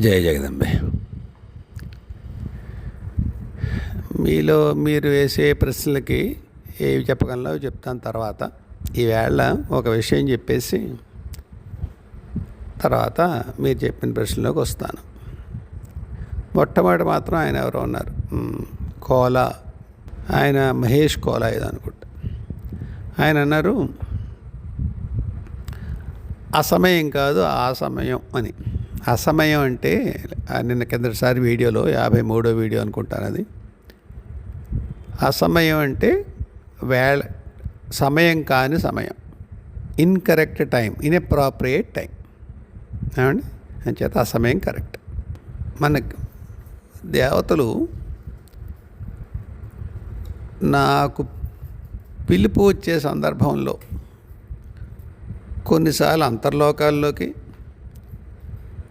జయ జగదంబే. మీలో మీరు వేసే ప్రశ్నలకి ఏవి చెప్పగలనో చెప్తాను తర్వాత. ఈవేళ ఒక విషయం చెప్పేసి తర్వాత మీరు చెప్పిన ప్రశ్నలోకి వస్తాను. మొట్టమొదటి మాత్రం ఆయన ఎవరో ఉన్నారు, కోలా, ఆయన మహేష్ కోలా ఏదో అనుకుంటా. ఆయన అన్నారు అసమయం కాదు ఆ సమయం అని. అసమయం అంటే నిన్న కిందటిసారి వీడియోలో 53వ వీడియో అనుకుంటాను అది. అసమయం అంటే సమయం కాని సమయం, ఇన్కరెక్ట్ టైం, ఇన్అప్రాప్రియేట్ టైం. ఏమండి, అంచేత ఆ సమయం కరెక్ట్. మనకి దేవతలు నాకు పిలుపు వచ్చే సందర్భంలో కొన్నిసార్లు అంతర్లోకాల్లోకి,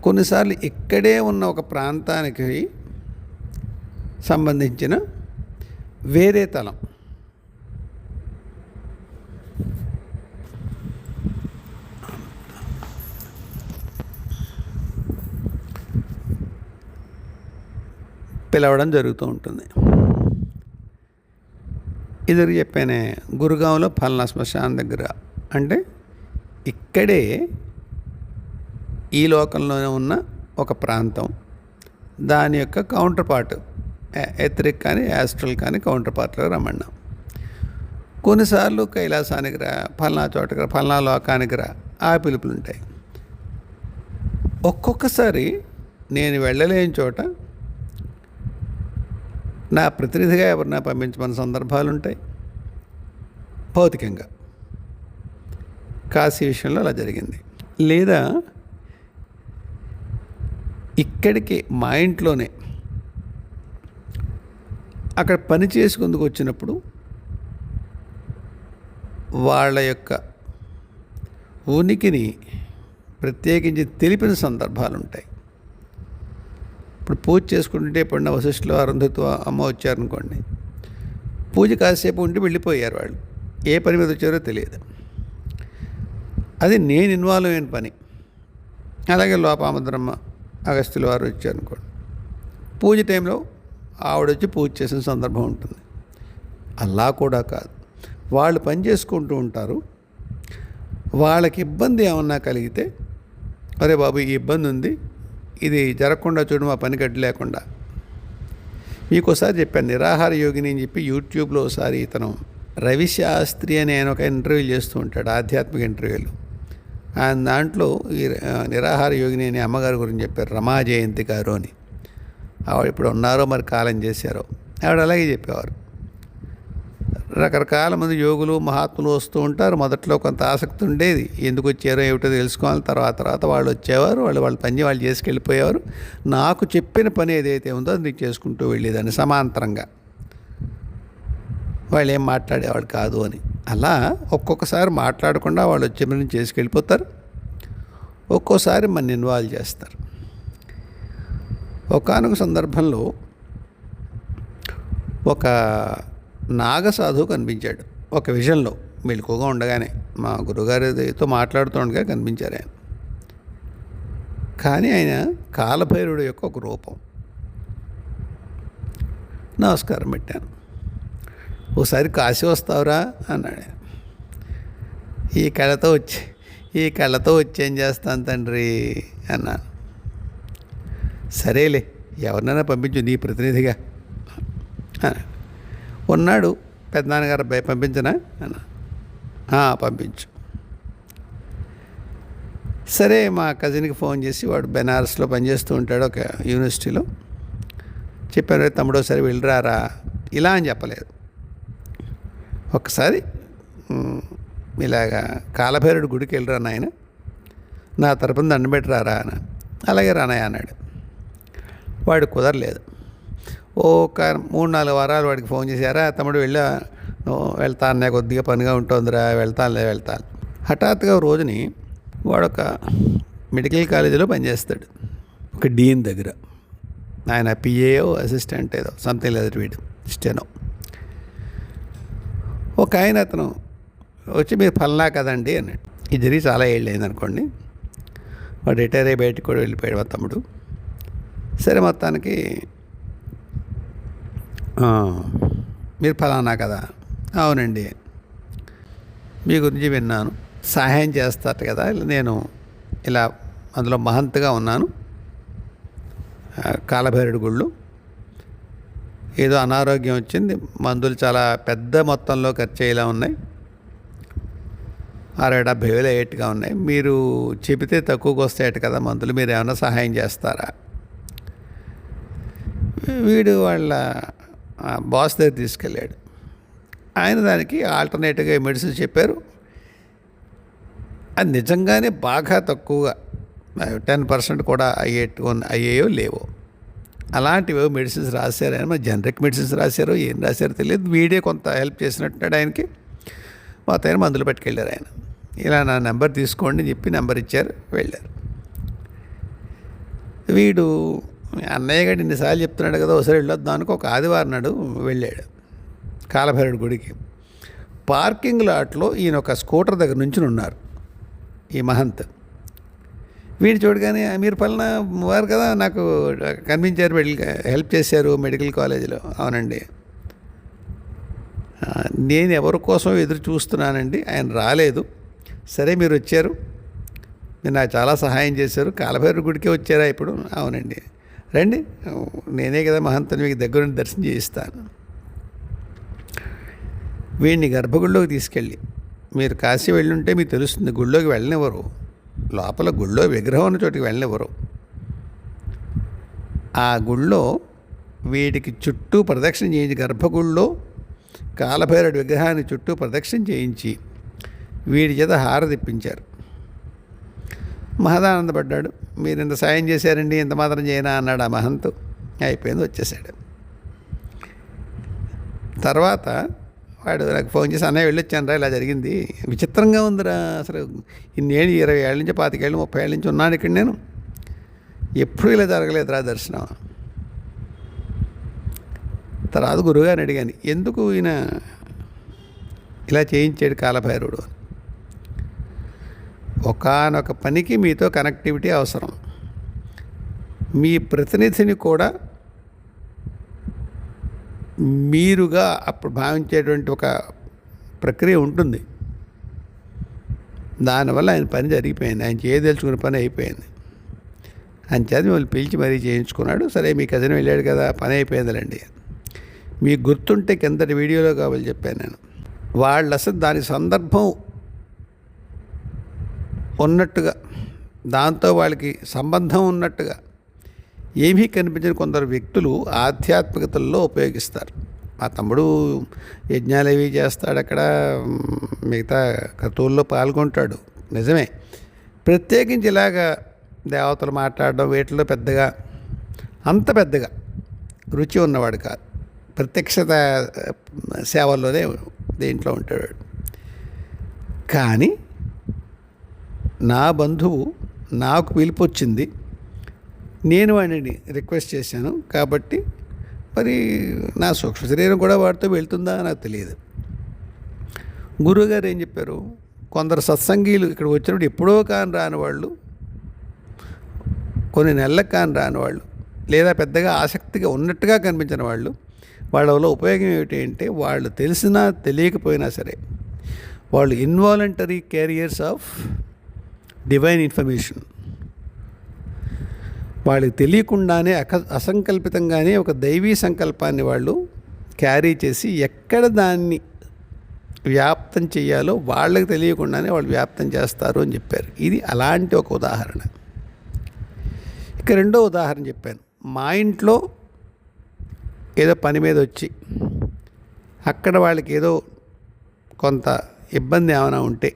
కొన్నిసార్లు ఇక్కడే ఉన్న ఒక ప్రాంతానికి సంబంధించిన వేరే తలం, పిలవడం జరుగుతూ ఉంటుంది. ఇద్దరు చెప్పానే, గురుగాంలో ఫలానా శ్మశానం దగ్గర అంటే ఇక్కడే ఈ లోకంలోనే ఉన్న ఒక ప్రాంతం, దాని యొక్క కౌంటర్ పార్ట్ ఎథరిక్ కానీ యాస్ట్రల్ కానీ కౌంటర్ పార్ట్లో రమ్మన్నాం. కొన్నిసార్లు కైలాసానికి రా, ఫలానా చోటకి రా, ఫలానా లోకానికి రా, ఆ పిలుపులు ఉంటాయి. ఒక్కొక్కసారి నేను వెళ్ళలేని చోట నా ప్రతినిధిగా ఎవరినా పంపించమన్న సందర్భాలు ఉంటాయి. భౌతికంగా కాశీ విషయంలో అలా జరిగింది. లేదా ఇక్కడికి మా ఇంట్లోనే అక్కడ పని చేసుకుందుకు వచ్చినప్పుడు వాళ్ళ యొక్క ఉనికిని ప్రత్యేకించి తెలిపిన సందర్భాలు ఉంటాయి. ఇప్పుడు పూజ చేసుకుంటుంటే ఎప్పుడన్నా వశిష్ఠులు అరుంధతి అమ్మ వచ్చారనుకోండి, పూజ కాసేపు ఉండి వెళ్ళిపోయారు. వాళ్ళు ఏ పని మీద వచ్చారో తెలియదు. అది నేను ఇన్వాల్వ్ అయిన పని. అలాగే లోపాముద్రమ్మ అగస్త్యుల వారు వచ్చారనుకోండి, పూజ టైంలో ఆవిడొచ్చి పూజ చేసిన సందర్భం ఉంటుంది. అలా కూడా కాదు, వాళ్ళు పని చేసుకుంటూ ఉంటారు. వాళ్ళకి ఇబ్బంది ఏమన్నా కలిగితే, అరే బాబు ఈ ఇబ్బంది ఉంది, ఇది జరగకుండా చూడు, మా పని గడ్డి లేకుండా. మీకు ఒకసారి చెప్పాను, నిరాహార యోగిని అని చెప్పి యూట్యూబ్లో ఒకసారి ఇతను రవిశాస్త్రి అని ఆయన ఒక ఇంటర్వ్యూలు చేస్తూ ఉంటాడు, ఆధ్యాత్మిక ఇంటర్వ్యూలు. ఆయన దాంట్లో ఈ నిరాహార యోగిని అనే అమ్మగారి గురించి చెప్పారు, రమా జయంతి గారు అని. ఆవిడ ఇప్పుడు ఉన్నారో మరి కాలం చేశారో. ఆవిడ అలాగే చెప్పేవారు, రకరకాల మంది యోగులు మహాత్ములు వస్తూ ఉంటారు. మొదట్లో కొంత ఆసక్తి ఉండేది, ఎందుకు వచ్చారో ఏమిటో తెలుసుకోవాలి. తర్వాత వాళ్ళు వచ్చేవారు, వాళ్ళ పని వాళ్ళు చేసుకెళ్ళిపోయేవారు. నాకు చెప్పిన పని ఏదైతే ఉందో అది చేసుకుంటూ వెళ్ళేదాన్ని సమాంతరంగా. వాళ్ళు ఏం మాట్లాడేవాళ్ళు కాదు అని. అలా ఒక్కొక్కసారి మాట్లాడకుండా వాళ్ళు వచ్చే పని చేసుకెళ్ళిపోతారు, ఒక్కోసారి మన ఇన్వాల్వ్ చేస్తారు. ఒకానొక సందర్భంలో ఒక నాగసాధువు కనిపించాడు ఒక విజన్లో. మెలకువగా ఉండగానే మా గురుగారితో మాట్లాడుతూ ఉండగా కనిపించారు ఆయన. కానీ ఆయన కాలభైరుడు యొక్క ఒక రూపం. నమస్కారం పెట్టాను. ఓసారి కాశీ వస్తావురా అన్నాడు. ఈ కళ్ళతో వచ్చి ఏం చేస్తాను తండ్రి అన్నాను. సరేలే, ఎవరినైనా పంపించు నీ ప్రతినిధిగా అన్నాడు. ఉన్నాడు పెద్దనాన్నగారు అబ్బాయి, పంపించనా అన్నా. పంపించు. సరే, మా కజిన్కి ఫోన్ చేసి, వాడు బెనారస్లో పనిచేస్తూ ఉంటాడు ఒక యూనివర్సిటీలో. చెప్పాను, తమ్ముడు ఒకసారి వెళ్ళిరారా, ఇలా అని చెప్పలేదు. ఒకసారి ఇలాగా కాలభైరుడు గుడికి వెళ్ళిరా నాయన, నా తరపున దండం పెట్టరారా అని. అలాగే రానాయ అన్నాడు. వాడు కుదరలేదు. ఒక 3-4 వారాలు వాడికి ఫోన్ చేశారా, తమ్ముడు వెళ్తాను, నాకు కొద్దిగా పనిగా ఉంటుందిరా, వెళ్తాను. హఠాత్తుగా రోజుని వాడు ఒక మెడికల్ కాలేజీలో పనిచేస్తాడు, ఒక డీన్ దగ్గర. ఆయన పిఏఓ అసిస్టెంట్ ఏదో సంథింగ్ లేదు, వీడు స్టెనో. ఒక ఆయన అతను వచ్చి, మీరు ఫల్నా కదండి అన్నాడు. ఇది జరిగి చాలా ఏళ్ళు అయింది అనుకోండి. వాడు రిటైర్ అయ్యి బయటకు కూడా వెళ్ళిపోయాడు మా తమ్ముడు. సరే మొత్తానికి "ఆ, మీరు ఫలానా కదా?" "అవునండి, మీ గురించి విన్నాను, సహాయం చేస్తారు కదా, నేను ఇలా అందులో మహంత్గా ఉన్నాను, కాలభైరవుడి గుళ్ళు. ఏదో అనారోగ్యం వచ్చింది, మందులు చాలా పెద్ద మొత్తంలో ఖర్చు అయ్యేలా ఉన్నాయి, 60,000-70,000 అయ్యేట్టుగా ఉన్నాయి. మీరు చెబితే తక్కువకి వస్తాయట కదా మందులు, మీరు ఏమైనా సహాయం చేస్తారా?" వీడు వాళ్ళ బాస్ దగ్గర తీసుకెళ్ళాడు. ఆయన దానికి ఆల్టర్నేటివ్గా మెడిసిన్స్ చెప్పారు. అది నిజంగానే బాగా తక్కువగా 10% కూడా అయ్యేయో లేవో అలాంటివో మెడిసిన్స్ రాశారు. ఆయన మరి జనరిక్ మెడిసిన్స్ రాశారో ఏం రాశారో తెలియదు. వీడే కొంత హెల్ప్ చేసినట్టున్నాడు ఆయనకి. మొత్తం ఆయన మందులు పట్టుకెళ్ళారు. ఆయన ఇలా నా నెంబర్ తీసుకోండి అని చెప్పి నెంబర్ ఇచ్చారు, వెళ్ళారు. వీడు అన్నయ్య గారు ఇన్నిసార్లు చెప్తున్నాడు కదా, ఒకసారి వెళ్ళొద్దానికి ఒక ఆదివారం నాడు వెళ్ళాడు కాలభైరవుడి గుడికి. పార్కింగ్ లాట్లో ఈయన ఒక స్కూటర్ దగ్గర నుంచి ఉన్నారు ఈ మహంత్. వీడు చూడగానే "మీరు పలానా వారు కదా, నాకు కనిపించారు, హెల్ప్ చేశారు మెడికల్ కాలేజీలో." "అవునండి, నేను ఎవరి కోసం ఎదురు చూస్తున్నానండి, ఆయన రాలేదు. సరే మీరు వచ్చారు, మీరు నాకు చాలా సహాయం చేశారు, కాలభైరవుడి గుడికే వచ్చారా ఇప్పుడు?" "అవునండి." "రండి, నేనే కదా మహంతుని, మీకు దగ్గరుండి దర్శనం చేయిస్తాను." వీడిని గర్భగుడిలోకి తీసుకెళ్ళి, మీరు కాశీ వెళ్ళుంటే మీకు తెలుస్తుంది, గుళ్ళోకి వెళ్ళనివ్వరు, లోపల గుళ్ళో విగ్రహం ఉన్న చోటికి వెళ్ళనివ్వరు. ఆ గుళ్ళో వీడికి చుట్టూ ప్రదక్షిణ చేయించి, గర్భగుళ్ళో కాలభైరవుడి విగ్రహాన్ని చుట్టూ ప్రదక్షిణ చేయించి వీడి చేత హారతి ఇప్పించారు. మహదానందపడ్డాడు. "మీరు ఇంత సాయం చేశారండి, ఇంత మాత్రం చేయనా?" అన్నాడు ఆ మహంతు. అయిపోయింది, వచ్చేసాడు. తర్వాత వాడు నాకు ఫోన్ చేసి, "అన్నయ్య వెళ్ళొచ్చాను రా, ఇలా జరిగింది, విచిత్రంగా ఉందిరా, అసలు ఇన్నేళ్ళు 20 ఏళ్ళ నుంచి 25 ఏళ్ళు 30 ఏళ్ళ నుంచి ఉన్నాను ఇక్కడ, నేను ఎప్పుడూ ఇలా జరగలేదురా దర్శనం." తర్వాత గురువుగారిని అడిగాను, "ఎందుకు ఈయన ఇలా చేయించాడు కాలభైరవుడు?" "ఒకానొక పనికి మీతో కనెక్టివిటీ అవసరం, మీ ప్రతినిధిని కూడా మీరుగా అప్పుడు భావించేటువంటి ఒక ప్రక్రియ ఉంటుంది, దానివల్ల ఆయన పని జరిగిపోయింది, ఆయన చేయదలుచుకున్న పని అయిపోయింది. అంచేత మిమ్మల్ని పిలిచి మరీ చేయించుకున్నాడు. సరే మీ కజిన్ వెళ్ళాడు కదా, పని అయిపోయిందిలేండి. మీకు గుర్తుంటే కిందటి వీడియోలో కావాలి చెప్పాను నేను, వాళ్ళు అసలు దాని సందర్భం ఉన్నట్టుగా, దాంతో వాళ్ళకి సంబంధం ఉన్నట్టుగా ఏమీ కనిపించిన కొందరు వ్యక్తులు ఆధ్యాత్మికతల్లో ఉపయోగిస్తారు. మా తమ్ముడు యజ్ఞాలు అవి చేస్తాడు, అక్కడ మిగతా క్రతువుల్లో పాల్గొంటాడు, నిజమే. ప్రత్యేకించి ఇలాగా దేవతలు మాట్లాడడం వీటిలో అంత పెద్దగా రుచి ఉన్నవాడు కాదు. ప్రత్యక్షత సేవల్లోనే దేంట్లో ఉంటాడు. కానీ నా బంధువు నాకు పిలుపు వచ్చింది, నేను వాడిని రిక్వెస్ట్ చేశాను, కాబట్టి మరి నా సూక్ష్మ శరీరం కూడా వాడితో వెళ్తుందా నాకు తెలియదు. గురువుగారు ఏం చెప్పారు, కొందరు సత్సంగీలు ఇక్కడ వచ్చినప్పుడు ఎప్పుడో కాని రాని వాళ్ళు, కొన్ని నెలలకు కాని రాని వాళ్ళు, లేదా పెద్దగా ఆసక్తిగా ఉన్నట్టుగా కనిపించిన వాళ్ళు, వాళ్ళ వల్ల ఉపయోగం ఏమిటి అంటే, వాళ్ళు తెలిసినా తెలియకపోయినా సరే వాళ్ళు involuntary carriers of divine information. వాళ్ళకి తెలియకుండానే అసంకల్పితంగానే ఒక దైవీ సంకల్పాన్ని వాళ్ళు క్యారీ చేసి ఎక్కడ దాన్ని వ్యాప్తం చేయాలో వాళ్ళకి తెలియకుండానే వాళ్ళు వ్యాప్తం చేస్తారు అని చెప్పారు. ఇది అలాంటి ఒక ఉదాహరణ. ఇక రెండో ఉదాహరణ చెప్పాను. మా ఇంట్లో ఏదో పని మీద వచ్చి అక్కడ వాళ్ళకి ఏదో కొంత ఇబ్బంది ఏమైనా ఉంటే,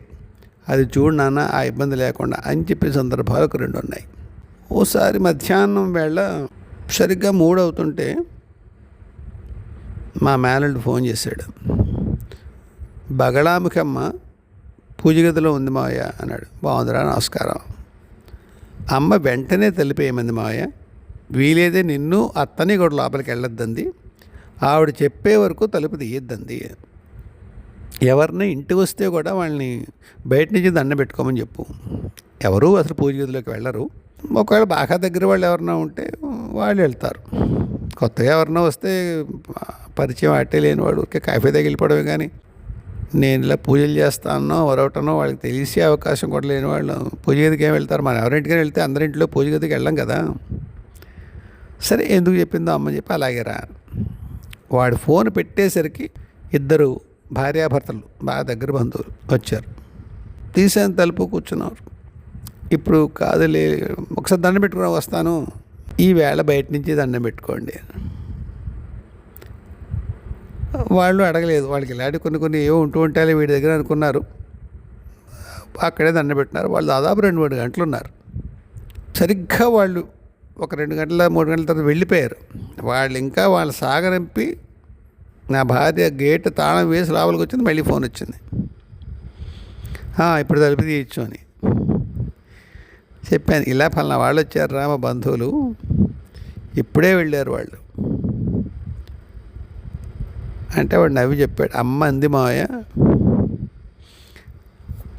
అది చూడు నాన్న, ఆ ఇబ్బంది లేకుండా అని చెప్పిన సందర్భాలు ఒక 2 ఉన్నాయి. ఓసారి మధ్యాహ్నం వేళ సరిగ్గా 3 అవుతుంటే మా మేనల్డ్ ఫోన్ చేశాడు. "బగళాముఖమ్మ పూజ గదిలో ఉంది మావయ్య" అన్నాడు. "బాగుందిరా, నమస్కారం." అమ్మ వెంటనే తలిపేయమంది మావయ్య, వీలేదే నిన్ను అత్తని కూడా లోపలికి వెళ్ళొద్దంది, ఆవిడ చెప్పే వరకు తలుపు తీయొద్దంది, ఎవరిని ఇంటికి వస్తే కూడా వాళ్ళని బయట నుంచి దండ పెట్టుకోమని చెప్పు, ఎవరు అసలు పూజ గదిలోకి వెళ్ళరు, ఒకవేళ బాగా దగ్గర వాళ్ళు ఎవరన్నా ఉంటే వాళ్ళు వెళ్తారు. కొత్తగా ఎవరన్నా వస్తే పరిచయం అట్టే లేని వాడు ఊరికే కాఫీ దగ్గర వెళ్ళిపోవడమే. కానీ నేను ఇలా పూజలు చేస్తానో మరొకటనో వాళ్ళకి తెలిసే అవకాశం కూడా లేని వాళ్ళు పూజ గదికి ఏం వెళ్తారు? మనం ఎవరింటికైనా వెళ్తే అందరింట్లో పూజ గదికి వెళ్ళాం కదా. సరే ఎందుకు చెప్పిందో అమ్మ చెప్పి అలాగే రా. వాడు ఫోన్ పెట్టేసరికి ఇద్దరు భార్యాభర్తలు బాగా దగ్గర బంధువులు వచ్చారు. తీసాను, తలుపు కూర్చున్నారు. ఇప్పుడు కాదులే, ఒకసారి దండం పెట్టుకుని వస్తాను, ఈ వేళ బయట నుంచి దండం పెట్టుకోండి. వాళ్ళు అడగలేదు. వాళ్ళకి ఇలాంటి కొన్ని ఏవో ఉంటూ ఉంటాయి వీడి దగ్గర అనుకున్నారు. అక్కడే దండం పెట్టినారు. వాళ్ళు దాదాపు 2-3 గంటలు ఉన్నారు. సరిగ్గా వాళ్ళు ఒక 2 గంటల 3 గంటల తర్వాత వెళ్ళిపోయారు. వాళ్ళు ఇంకా వాళ్ళు సాగరంపి నా భార్య గేటు తాళం వేసి లోపలికి వచ్చింది. మళ్ళీ ఫోన్ వచ్చింది, ఇప్పుడు తలుపు తీయచ్చు అని చెప్పాను. ఇలా ఫలానా వాళ్ళు వచ్చారు రా, మా బంధువులు, ఇప్పుడే వెళ్ళారు వాళ్ళు అంటే వాడు నవ్వి చెప్పాడు. అమ్మ అంది, మావయ్య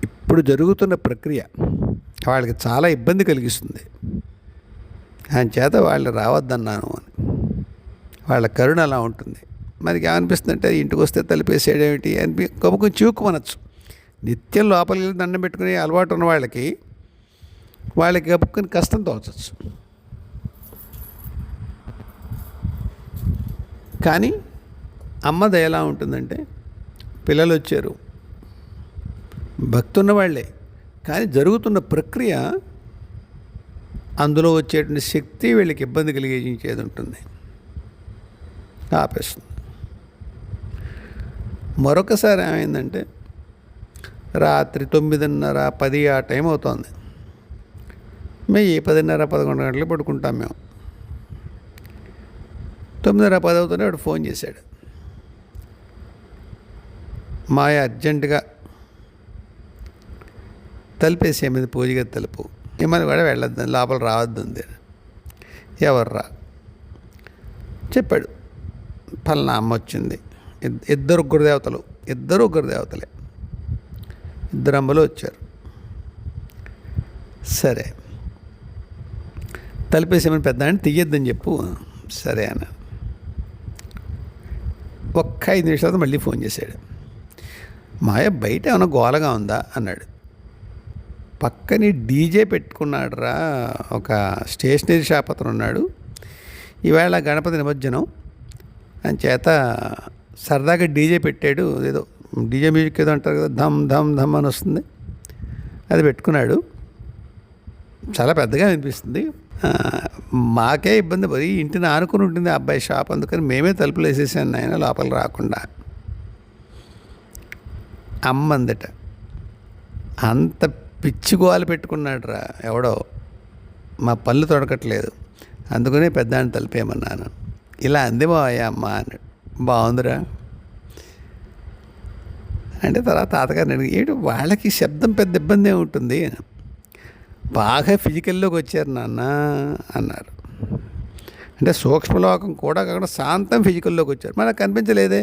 ఇప్పుడు జరుగుతున్న ప్రక్రియ వాళ్ళకి చాలా ఇబ్బంది కలిగిస్తుంది, చేత వాళ్ళు రావద్దన్నాను అని. వాళ్ళ కరుణ అలా ఉంటుంది. మనకి ఏమనిపిస్తుంది అంటే ఇంటికి వస్తే తలిపేసేయడేమిటి అని గొప్ప చివుక్కుమనొచ్చు. నిత్యం లోపలికి వెళ్ళి దండం పెట్టుకునే అలవాటు ఉన్న వాళ్ళకి గబుక్కుని కష్టం తోచచ్చు. కానీ అమ్మది ఎలా ఉంటుందంటే, పిల్లలు వచ్చారు, భక్తున్న వాళ్ళే, కానీ జరుగుతున్న ప్రక్రియ అందులో వచ్చేటువంటి శక్తి వీళ్ళకి ఇబ్బంది కలిగించేది ఉంటుంది, ఆపేస్తుంది. మరొకసారి ఏమైందంటే, రాత్రి 9:30, 10 ఆ టైం అవుతుంది. మేము 10:30, 11 గంటలకు పడుకుంటాం. మేము 9:30, 10 అవుతుంటే వాడు ఫోన్ చేశాడు. మాయ అర్జెంటుగా తలుపేసేమిది, పూజ గది తలుపు, ఏమని కూడా వెళ్ళొద్దు, లోపల రావద్దు. ఎవర్రా చెప్పాడు. పలానా అమ్మ వచ్చింది. ఇద్దరు గురుదేవతలే, ఇద్దరు అమ్మలు వచ్చారు. సరే తలుపేసేమని పెద్ద అని తీయొద్దని చెప్పు. సరే అన్న. ఒక్క 5 నిమిషాల మళ్ళీ ఫోన్ చేశాడు. మాయ బయట ఏమైనా గోలగా ఉందా అన్నాడు. పక్కని డీజే పెట్టుకున్నాడు రా, ఒక స్టేషనరీ షాప్ అతను ఉన్నాడు. ఈవేళ గణపతి నిమజ్జనం అని చేత సరదాగా డీజే పెట్టాడు. ఏదో డీజే మ్యూజిక్ ఏదో అంటారు కదా, ధమ్ ధమ్ ధమ్ అని వస్తుంది, అది పెట్టుకున్నాడు. చాలా పెద్దగా అనిపిస్తుంది. మాకే ఇబ్బంది పడి ఇంటిని ఆనుకుని ఉంటుంది ఆ అబ్బాయి షాప్, అందుకని మేమే తలుపులు వేసేసాను ఆయన లోపల రాకుండా. అమ్మందట, అంత పిచ్చి గోలు పెట్టుకున్నాడు రా ఎవడో, మా పళ్ళు తొడకట్లేదు, అందుకనే పెద్ద ఆయన తలిపేయమన్నాను. ఇలా అంది మావయ్య అమ్మ అన్నాడు. బాగుందిరా అంటే తర్వాత తాతగారిని అడిగి, ఏంటి వాళ్ళకి శబ్దం పెద్ద ఇబ్బంది ఉంటుంది, బాగా ఫిజికల్లోకి వచ్చారు నాన్న అన్నారు. అంటే సూక్ష్మలోకం కూడా కాకుండా శాంతం ఫిజికల్లోకి వచ్చారు. మనకు కనిపించలేదే,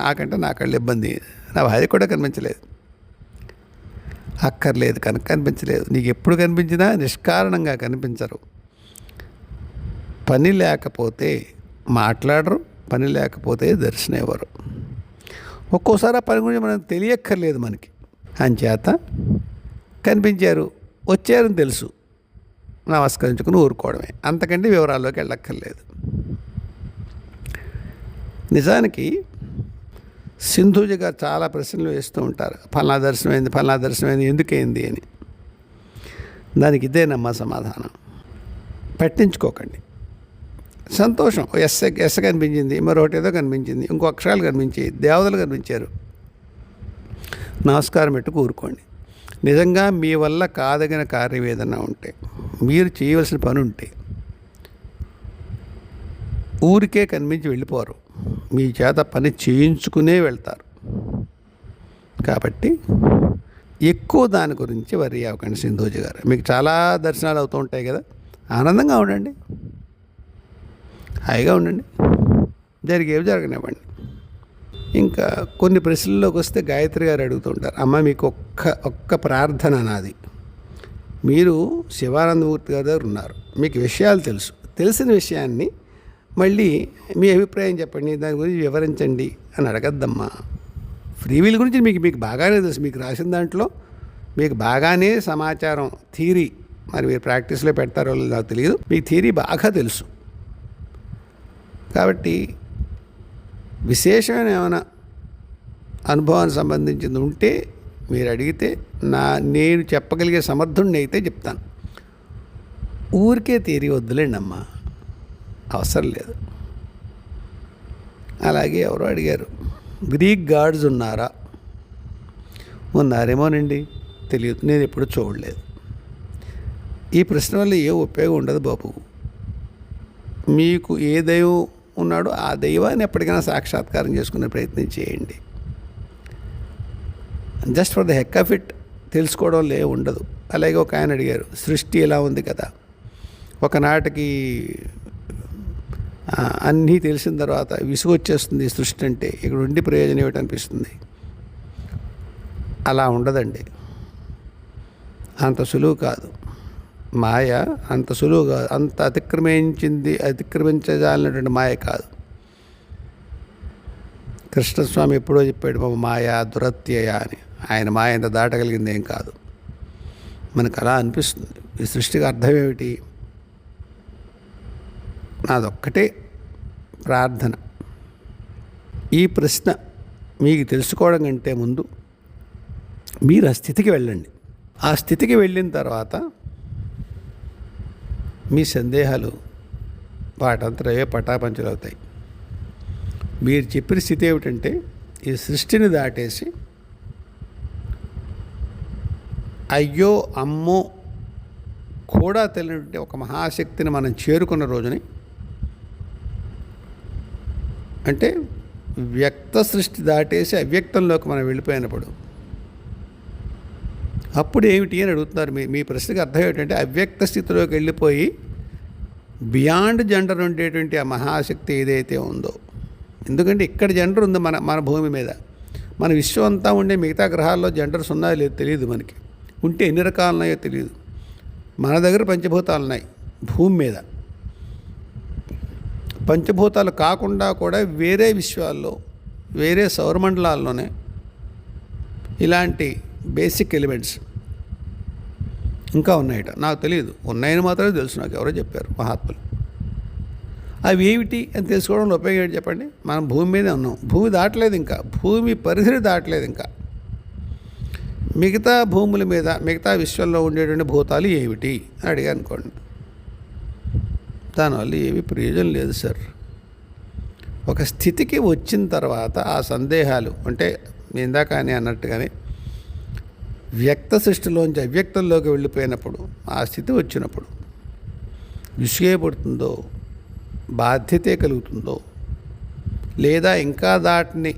నాకంటే నా కళ్ళు ఇబ్బంది, నా భార్య కూడా కనిపించలేదు. అక్కర్లేదు కనుక కనిపించలేదు. నీకు ఎప్పుడు కనిపించినా నిష్కారణంగా కనిపించరు. పని లేకపోతే మాట్లాడరు, పని లేకపోతే దర్శనం ఇవ్వరు. ఒక్కోసారి ఆ పని గురించి మనకు తెలియక్కర్లేదు మనకి. అంచేత కనిపించారు, వచ్చారని తెలుసు, నమస్కరించుకుని ఊరుకోవడమే, అంతకంటే వివరాల్లోకి వెళ్ళక్కర్లేదు. నిజానికి సింధూజీ గారు చాలా ప్రశ్నలు వేస్తూ ఉంటారు. ఫలానా దర్శనమైంది, ఎందుకైంది అని. దానికి ఇదేనమ్మా సమాధానం. పట్టించుకోకండి, సంతోషం. ఎస్ కనిపించింది, మరొకటి ఏదో కనిపించింది, ఇంకో అక్షరాలు కనిపించాయి, దేవతలు కనిపించారు, నమస్కారం పెట్టి కూరుకోండి. నిజంగా మీ వల్ల కాదగిన కార్యం ఏదైనా ఉంటే, మీరు చేయవలసిన పని ఉంటే ఊరికే కనిపించి వెళ్ళిపోరు, మీ చేత పని చేయించుకునే వెళ్తారు. కాబట్టి ఎక్కువ దాని గురించి వరి అవ్వకండి సింధూజీ గారు. మీకు చాలా దర్శనాలు అవుతూ ఉంటాయి కదా, ఆనందంగా ఉండండి, హాయిగా ఉండండి, జరిగేవి జరగనివ్వండి. ఇంకా కొన్ని ప్రశ్నల్లోకి వస్తే గాయత్రి గారు అడుగుతుంటారు, అమ్మ మీకు ఒక్క ప్రార్థన నాది. మీరు శివానందమూర్తి గారి దగ్గర ఉన్నారు, మీకు విషయాలు తెలుసు, తెలిసిన విషయాన్ని మళ్ళీ మీ అభిప్రాయం చెప్పండి, దాని గురించి వివరించండి అని అడగద్దమ్మా. ఫ్రీ విల్ గురించి మీకు బాగానే తెలుసు. మీకు రాసిన దాంట్లో మీకు బాగానే సమాచారం, థియరీ, మరి మీరు ప్రాక్టీస్లో పెడతారో నాకు తెలియదు, మీకు థియరీ బాగా తెలుసు. కాబట్టి విశేషమైన ఏమైనా అనుభవానికి సంబంధించింది ఉంటే మీరు అడిగితే నేను చెప్పగలిగే సమర్థుడిని అయితే చెప్తాను. ఊరికే థియరీ వద్దులేండి అమ్మా, అవసరం లేదు. అలాగే ఎవరో అడిగారు, గ్రీక్ గాడ్స్ ఉన్నారా? ఉన్నారేమోనండి, తెలియదు, నేను ఎప్పుడు చూడలేదు. ఈ ప్రశ్న వల్ల ఏ ఉపయోగం ఉండదు బాబు. మీకు ఏ దైవం ఉన్నాడో ఆ దైవాన్ని ఎప్పటికైనా సాక్షాత్కారం చేసుకునే ప్రయత్నం చేయండి. Just for the heck of it తెలుసుకోవడంలో ఉండదు. అలాగే ఒక ఆయన అడిగారు, సృష్టి ఎలా ఉంది కదా, ఒకనాటికి అన్నీ తెలిసిన తర్వాత విసుగు వచ్చేస్తుంది సృష్టి అంటే, ఇక్కడ ఉండి ప్రయోజనం ఏమిటనిపిస్తుంది. అలా ఉండదండి, అంత సులువు కాదు. మాయ అంత సులువు కాదు, అంత అతిక్రమించజాలినటువంటి మాయ కాదు. కృష్ణస్వామి ఎప్పుడో చెప్పాడు, మాయ దురత్యయ అని. ఆయన మాయ ఎంత దాటగలిగింది ఏం కాదు. మనకు అలా అనిపిస్తుంది. ఈ సృష్టికి అర్థం ఏమిటి? నాదొక్కటే ప్రార్థన, ఈ ప్రశ్న మీకు తెలుసుకోవడం కంటే ముందు మీరు ఆ స్థితికి వెళ్ళండి. ఆ స్థితికి వెళ్ళిన తర్వాత మీ సందేహాలు వాటంతరవే పటాపంచలవుతాయి. మీరు చెప్పిన స్థితి ఏమిటంటే, ఈ సృష్టిని దాటేసి అయ్యో అమ్మో కూడా తెలియనటువంటి ఒక మహాశక్తిని మనం చేరుకున్న రోజుని, అంటే వ్యక్త సృష్టి దాటేసి అవ్యక్తంలోకి మనం వెళ్ళిపోయినప్పుడు, అప్పుడు ఏమిటి అని అడుగుతున్నారు. మీ ప్రశ్నకు అర్థం ఏమిటంటే, అవ్యక్త స్థితిలోకి వెళ్ళిపోయి బియాండ్ జెండర్ ఉండేటువంటి ఆ మహాశక్తి ఏదైతే ఉందో, ఎందుకంటే ఇక్కడ జెండర్ ఉంది మన భూమి మీద. మన విశ్వం అంతా ఉండే మిగతా గ్రహాల్లో జెండర్స్ ఉన్నాయో లేదు తెలియదు మనకి. ఉంటే ఎన్ని రకాలు ఉన్నాయో తెలియదు. మన దగ్గర పంచభూతాలు ఉన్నాయి భూమి మీద. పంచభూతాలు కాకుండా కూడా వేరే విశ్వాల్లో, వేరే సౌరమండలాల్లోనే ఇలాంటి బేసిక్ ఎలిమెంట్స్ ఇంకా ఉన్నాయట. నాకు తెలియదు, ఉన్నాయని మాత్రమే తెలుసు, నాకు ఎవరో చెప్పారు మహాత్ములు. అవి ఏమిటి అని తెలుసుకోవడంలో ఉపయోగం ఏంటి చెప్పండి? మనం భూమి మీదే ఉన్నాం, భూమి దాటలేదు, ఇంకా భూమి పరిధిని దాటలేదు. ఇంకా మిగతా భూముల మీద, మిగతా విశ్వంలో ఉండేటువంటి భూతాలు ఏమిటి అని అడిగా అనుకోండి, దానివల్ల ఏమీ ప్రయోజనం లేదు సార్. ఒక స్థితికి వచ్చిన తర్వాత ఆ సందేహాలు, అంటే ఇందాక అని అన్నట్టుగానే వ్యక్త సృష్టిలోంచి అవ్యక్తంలోకి వెళ్ళిపోయినప్పుడు, ఆ స్థితి వచ్చినప్పుడు విసుగే పడుతుందో, బాధ్యతే కలుగుతుందో, లేదా ఇంకా దాటిని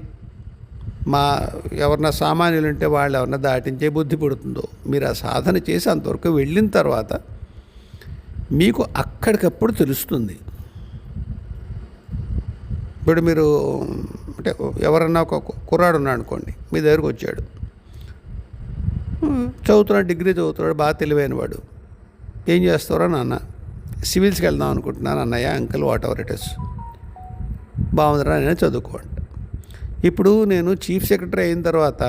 ఎవరన్నా సామాన్యులు ఉంటే వాళ్ళు ఎవరన్నా దాటించే బుద్ధి పడుతుందో, మీరు ఆ సాధన చేసి అంతవరకు వెళ్ళిన తర్వాత మీకు అక్కడికప్పుడు తెలుస్తుంది. ఇప్పుడు మీరు అంటే ఎవరన్నా ఒక కుర్రాడు ఉన్నాడు అనుకోండి, మీ దగ్గరకు వచ్చాడు, చదువుతున్నాడు, డిగ్రీ చదువుతున్నాడు, బాగా తెలివైన వాడు. ఏం చేస్తారో నాన్న, సివిల్స్కి వెళ్దాం అనుకుంటున్నాను అన్నయ్య, uncle, what ever it is. బాగుందిరా, నేను చదువుకోండి. ఇప్పుడు నేను చీఫ్ సెక్రటరీ అయిన తర్వాత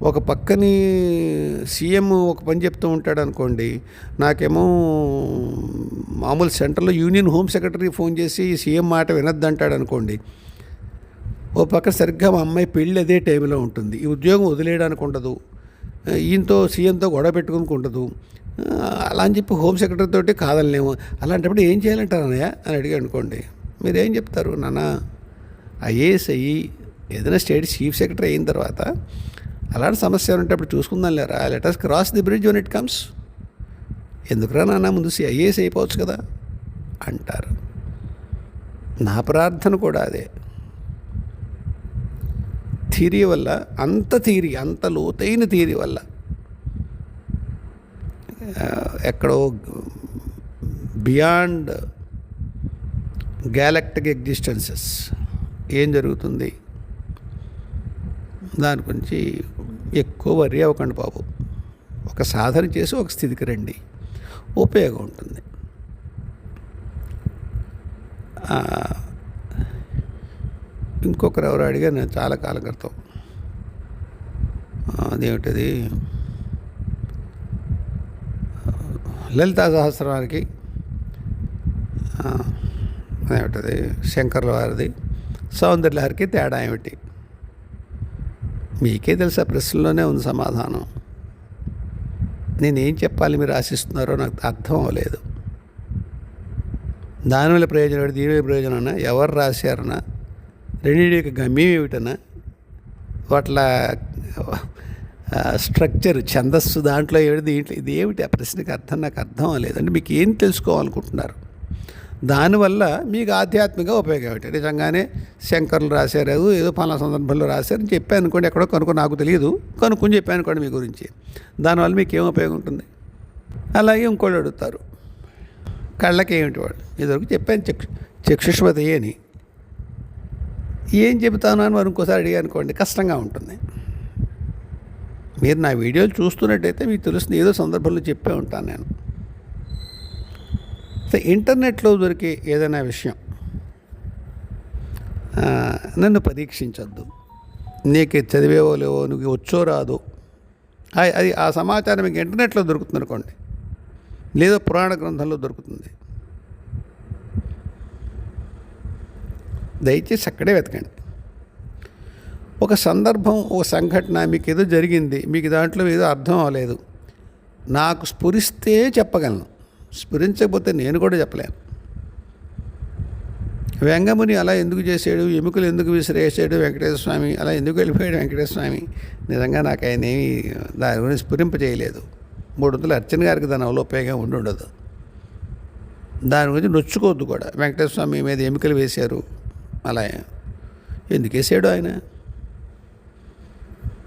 ఒక పక్కని సీఎం ఒక పని చెప్తూ ఉంటాడు అనుకోండి, నాకేమో మామూలు సెంట్రల్లో యూనియన్ హోమ్ సెక్రటరీ ఫోన్ చేసి సీఎం మాట వినొద్దంటాడు అనుకోండి. ఓ పక్క సరిగ్గా మా అమ్మాయి పెళ్ళి అదే టైంలో ఉంటుంది, ఈ ఉద్యోగం వదిలేయడానికి ఉండదు, ఈయనతో సీఎంతో గొడవ పెట్టుకుని ఉండదు, అలా అని చెప్పి హోమ్ సెక్రటరీ తోటి కాదలేము. అలాంటప్పుడు ఏం చేయాలంటారు అన్నయ్య అని అడిగా అనుకోండి, మీరేం చెప్తారు? నాన్న, ఐఏఎస్ అయ్యి ఏదైనా స్టేట్ చీఫ్ సెక్రటరీ అయిన తర్వాత అలాంటి సమస్య ఉంటే అప్పుడు చూసుకుందాం లేరా, let us cross the bridge when it comes. ఎందుకురా నాన్న, ముందు ఐఏఎస్ అయిపోవచ్చు కదా అంటారు. నా ప్రార్థన కూడా అదే. థియరీ వల్ల, అంత లోతైన థియరీ వల్ల ఎక్కడో బియాండ్ గ్యాలక్టిక్ ఎగ్జిస్టెన్సెస్ ఏం జరుగుతుంది దాని గురించి ఎక్కువ వర్రీ అవ్వకండి బాబు. ఒక సాధన చేసి ఒక స్థితికి రండి, ఉపయోగం ఉంటుంది. ఆ, ఇంకొకరు ఎవరు అడిగారు నేను చాలా కాలం క్రితం, అదేమిటది, లలితా సహస్రానికి ఏమిటది శంకర్ల వారిది సౌందర్యలహరికి తేడా ఏమిటి? మీకే తెలుసా, ప్రశ్నలోనే ఉంది సమాధానం. నేనేం చెప్పాలి మీరు ఆశిస్తున్నారో నాకు అర్థం అవ్వలేదు. దానివల్ల ప్రయోజనం ఏమిటి, దీనివల్ల ప్రయోజనం అన్నా, ఎవరు రాశారన్నా, రెండింటి యొక్క గమ్యం ఏమిటన్నా, వాట్ల స్ట్రక్చర్, ఛందస్సు దాంట్లో ఏమిటి, దీంట్లో ఇది ఏమిటి, ఆ ప్రశ్నకి నాకు అర్థం అవ్వలేదు. అంటే మీకు ఏం తెలుసుకోవాలనుకుంటున్నారు? దానివల్ల మీకు ఆధ్యాత్మిక ఉపయోగం ఏమిటి? నిజంగానే శంకర్లు రాశారు, ఏదో పలానా సందర్భంలో రాశారని చెప్పాను అనుకోండి, ఎక్కడో కనుక్కో, నాకు తెలియదు, కనుక్కొని చెప్పాను అనుకోండి మీ గురించి, దానివల్ల మీకు ఏం ఉపయోగం ఉంటుంది? అలాగే ఇంకోళ్ళు అడుగుతారు, కళ్ళకి ఏమిటి వాడు, ఇదివరకు చెప్పాను చక్షుష్మతి అని, ఏం చెబుతాను అని మరి ఇంకోసారి అడిగాను అనుకోండి, కష్టంగా ఉంటుంది. మీరు నా వీడియోలు చూస్తున్నట్టయితే మీకు తెలుస్తుంది, ఏదో సందర్భంలో చెప్పే ఉంటాను నేను. ఇంటర్నెట్లో దొరికే ఏదైనా విషయం నన్ను పరీక్షించొద్దు. నీకు చదివేవో లేవో, నువ్వు వచ్చో రాదో, అది ఆ సమాచారం మీకు ఇంటర్నెట్లో దొరుకుతుంది అనుకోండి, లేదా పురాణ గ్రంథంలో దొరుకుతుంది. దయచేసి అక్కడే వెతకండి. ఒక సందర్భం, ఒక సంఘటన మీకు ఏదో జరిగింది, మీకు దాంట్లో ఏదో అర్థం అవ్వలేదు, నాకు స్ఫురిస్తే చెప్పగలను, స్ఫురించకపోతే నేను కూడా చెప్పలేను. వెంగముని అలా ఎందుకు చేశాడు, ఎముకలు ఎందుకు విసిరేసాడు వెంకటేశ్వర స్వామి, అలా ఎందుకు వెళ్ళిపోయాడు వెంకటేశ్వర స్వామి, నిజంగా నాకు ఆయన ఏమీ దాని గురించి స్ఫురింప చేయలేదు. 300 అర్చన గారికి దాని వల్ల ఉపయోగం ఉండదు. దాని గురించి నొచ్చుకోవద్దు కూడా. వెంకటేశ్వర స్వామి మీద ఎముకలు వేశారు, అలా ఎందుకు వేసాడు ఆయన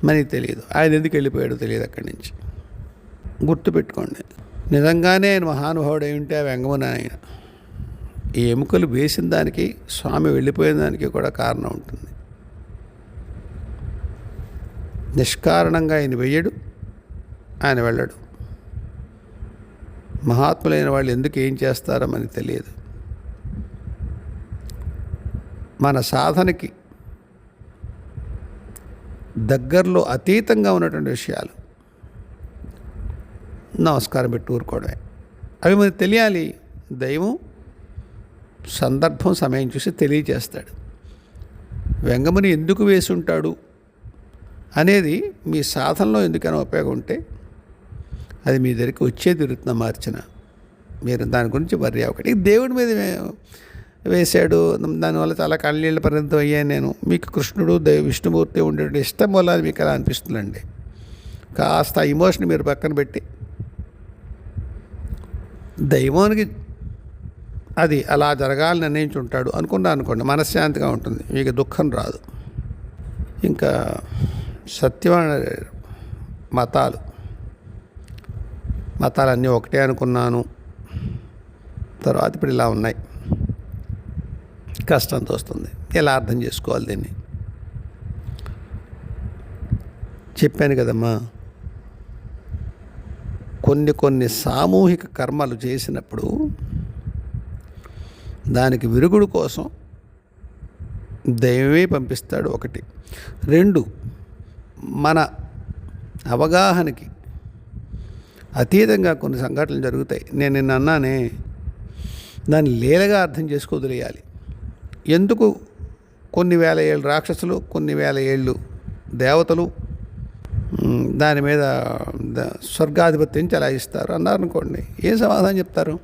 మనకి తెలియదు, ఆయన ఎందుకు వెళ్ళిపోయాడో తెలియదు అక్కడి నుంచి. గుర్తుపెట్టుకోండి, నిజంగానే ఆయన మహానుభావుడు అయి ఉంటే ఆ వెంగముని ఆయన ఈ ఎముకలు వేసిన దానికి, స్వామి వెళ్ళిపోయిన దానికి కూడా కారణం ఉంటుంది. నిష్కారణంగా ఆయన వెయ్యడు, ఆయన వెళ్ళడు. మహాత్ములైన వాళ్ళు ఎందుకు ఏం చేస్తారో మనకి తెలియదు. మన సాధనకి దగ్గరలో అతీతంగా ఉన్నటువంటి విషయాలు నమస్కారం పెట్టి ఊరుకోవడమే. అవి మనకు తెలియాలి. దైవం సందర్భం, సమయం చూసి తెలియజేస్తాడు. వెంగముని ఎందుకు వేసి ఉంటాడు అనేది మీ సాధనలో ఎందుకైనా ఉపయోగం ఉంటే అది మీ దగ్గరికి వచ్చే తిరుగుతున్న మార్చిన, మీరు దాని గురించి వర్రీ అవ్వకండి. దేవుడి మీద వేశాడు, దానివల్ల చాలా కళ్ళనీళ్ళ పరిమితం అయ్యాను నేను, మీకు కృష్ణుడు విష్ణుమూర్తి ఉండే ఇష్టం వల్ల మీకు అలా అనిపిస్తుందండి. కాస్త ఇమోషన్ మీరు పక్కన పెట్టి దైవానికి అది అలా జరగాలని నిర్ణయించుంటాడు అనుకోండి, మనశ్శాంతిగా ఉంటుంది, మీకు దుఃఖం రాదు. ఇంకా సత్యమైన మతాలన్నీ ఒకటే అనుకున్నాను, తర్వాత ఇప్పుడు ఇలా ఉన్నాయి, కష్టంతో వస్తుంది. ఎలా అర్థం చేసుకోవాలి దీన్ని? చెప్పాను కదమ్మా, కొన్ని సామూహిక కర్మలు చేసినప్పుడు దానికి విరుగుడు కోసం దైవమే పంపిస్తాడు. 1, 2 మన అవగాహనకి అతీతంగా కొన్ని సంఘటనలు జరుగుతాయి. నేను నిన్న అన్నానే, దాన్ని లీలగా అర్థం చేసుకోదలియాలి. ఎందుకు కొన్ని వేల ఏళ్ళు రాక్షసులు, కొన్ని వేల ఏళ్ళు దేవతలు దాని మీద స్వర్గాధిపత్యం చెలాయిస్తారు అన్నారనుకోండి, ఏం సమాధానం చెప్తారు?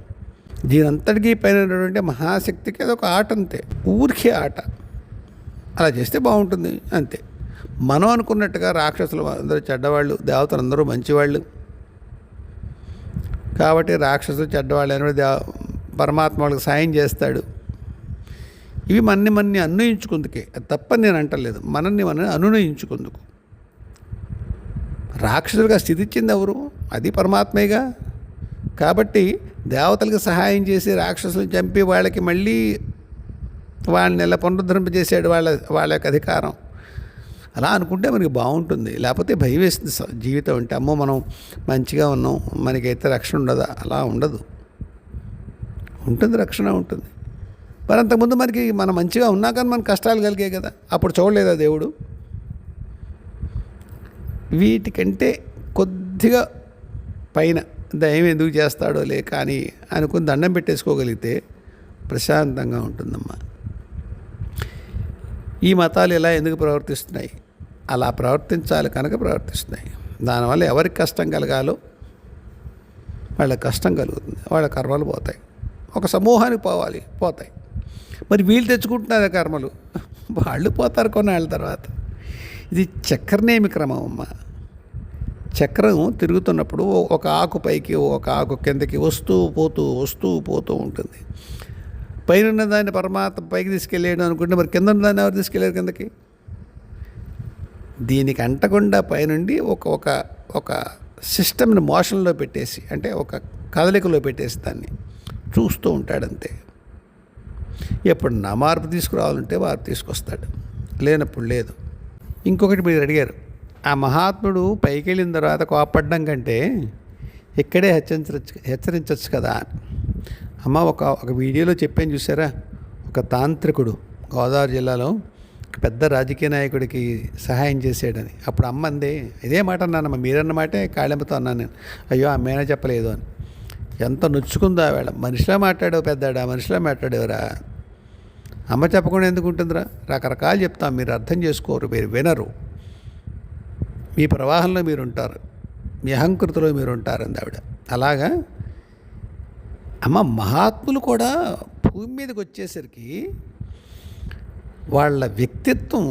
దీనంతటికీ పైన మహాశక్తికి అదొక ఆట, అంతే, ఊరికే ఆట. అలా చేస్తే బాగుంటుంది అంతే. మనం అనుకున్నట్టుగా రాక్షసులు అందరూ చెడ్డవాళ్ళు, దేవతలు అందరూ మంచివాళ్ళు, కాబట్టి రాక్షసులు చెడ్డవాళ్ళు అని పరమాత్మ వాళ్ళకి సాయం చేస్తాడు. ఇవి మనని అన్వయించుకుందుకే, అది తప్పని నేను అంటలేదు, మనల్ని అనునయించుకుందుకు. రాక్షసులుగా స్థితి ఇచ్చింది ఎవరు? అది పరమాత్మేగా. కాబట్టి దేవతలకు సహాయం చేసి రాక్షసులను చంపి వాళ్ళకి మళ్ళీ వాళ్ళని ఎలా పునరుద్ధరింపజేసాడు వాళ్ళ యొక్క అధికారం. అలా అనుకుంటే మనకి బాగుంటుంది. లేకపోతే భయం వేస్తుంది జీవితం అంటే. అమ్మో మనం మంచిగా ఉన్నాం, మనకైతే రక్షణ ఉండదా? అలా ఉండదు. ఉంటుంది, రక్షణ ఉంటుంది. మరి అంతకుముందు మనకి మనం మంచిగా ఉన్నా కానీ మనకు కష్టాలు కలిగాయి కదా, అప్పుడు చూడలేదా దేవుడు? వీటికంటే కొద్దిగా పైన దైవం ఎందుకు చేస్తాడో లే కానీ అనుకుని దండం పెట్టేసుకోగలిగితే ప్రశాంతంగా ఉంటుందమ్మా. ఈ మతాలు ఇలా ఎందుకు ప్రవర్తిస్తున్నాయి? అలా ప్రవర్తించాలి కనుక ప్రవర్తిస్తున్నాయి. దానివల్ల ఎవరికి కష్టం కలగాలో వాళ్ళకి కష్టం కలుగుతుంది, వాళ్ళ కర్మలు పోతాయి. ఒక సమూహానికి పోతాయి. మరి వీళ్ళు తెచ్చుకుంటున్నారు కర్మలు, వాళ్ళు పోతారు కొన్నాళ్ళ తర్వాత. ఇది చక్రనేమి క్రమం అమ్మ. చక్రం తిరుగుతున్నప్పుడు ఒక ఆకు పైకి ఒక ఆకు కిందకి వస్తూ పోతూ ఉంటుంది. పైన దాన్ని పరమాత్మ పైకి తీసుకెళ్ళాడు అనుకుంటే మరి కింద దాన్ని ఎవరు తీసుకెళ్ళారు కిందకి? దీనికి అంటకుండా పైనుండి ఒక సిస్టమ్ని మోషన్లో పెట్టేసి, అంటే ఒక కదలికలో పెట్టేసి దాన్ని చూస్తూ ఉంటాడంతే. ఎప్పుడు నా మార్పు తీసుకురావాలంటే మార్పు తీసుకొస్తాడు, లేనప్పుడు లేదు. ఇంకొకటి మీరు అడిగారు, ఆ మహాత్ముడు పైకి వెళ్ళిన తర్వాత కోపడ్డం కంటే ఇక్కడే హెచ్చరించవచ్చు కదా. అమ్మ ఒక వీడియోలో చెప్పాను చూసారా, ఒక తాంత్రికుడు గోదావరి జిల్లాలో పెద్ద రాజకీయ నాయకుడికి సహాయం చేసాడని. అప్పుడు అమ్మ అంది, ఇదే మాట అన్నానమ్మ, మీరన్న మాటే కాళెంబతో అన్నాను నేను. అయ్యో అమ్మేనా చెప్పలేదు అని. ఎంత నొచ్చుకుందో ఆవేళ. మనిషిలా మాట్లాడావు పెద్దాడా, మనిషిలా మాట్లాడేవరా. అమ్మ చెప్పకుండా ఎందుకు ఉంటుందిరా? రకరకాలు చెప్తాం, మీరు అర్థం చేసుకోరు, మీరు వినరు. మీ ప్రవాహంలో మీరు ఉంటారు, మీ అహంకృతిలో మీరు ఉంటారు అంది ఆవిడ. అలాగా అమ్మ, మహాత్ములు కూడా భూమి మీదకి వచ్చేసరికి వాళ్ళ వ్యక్తిత్వం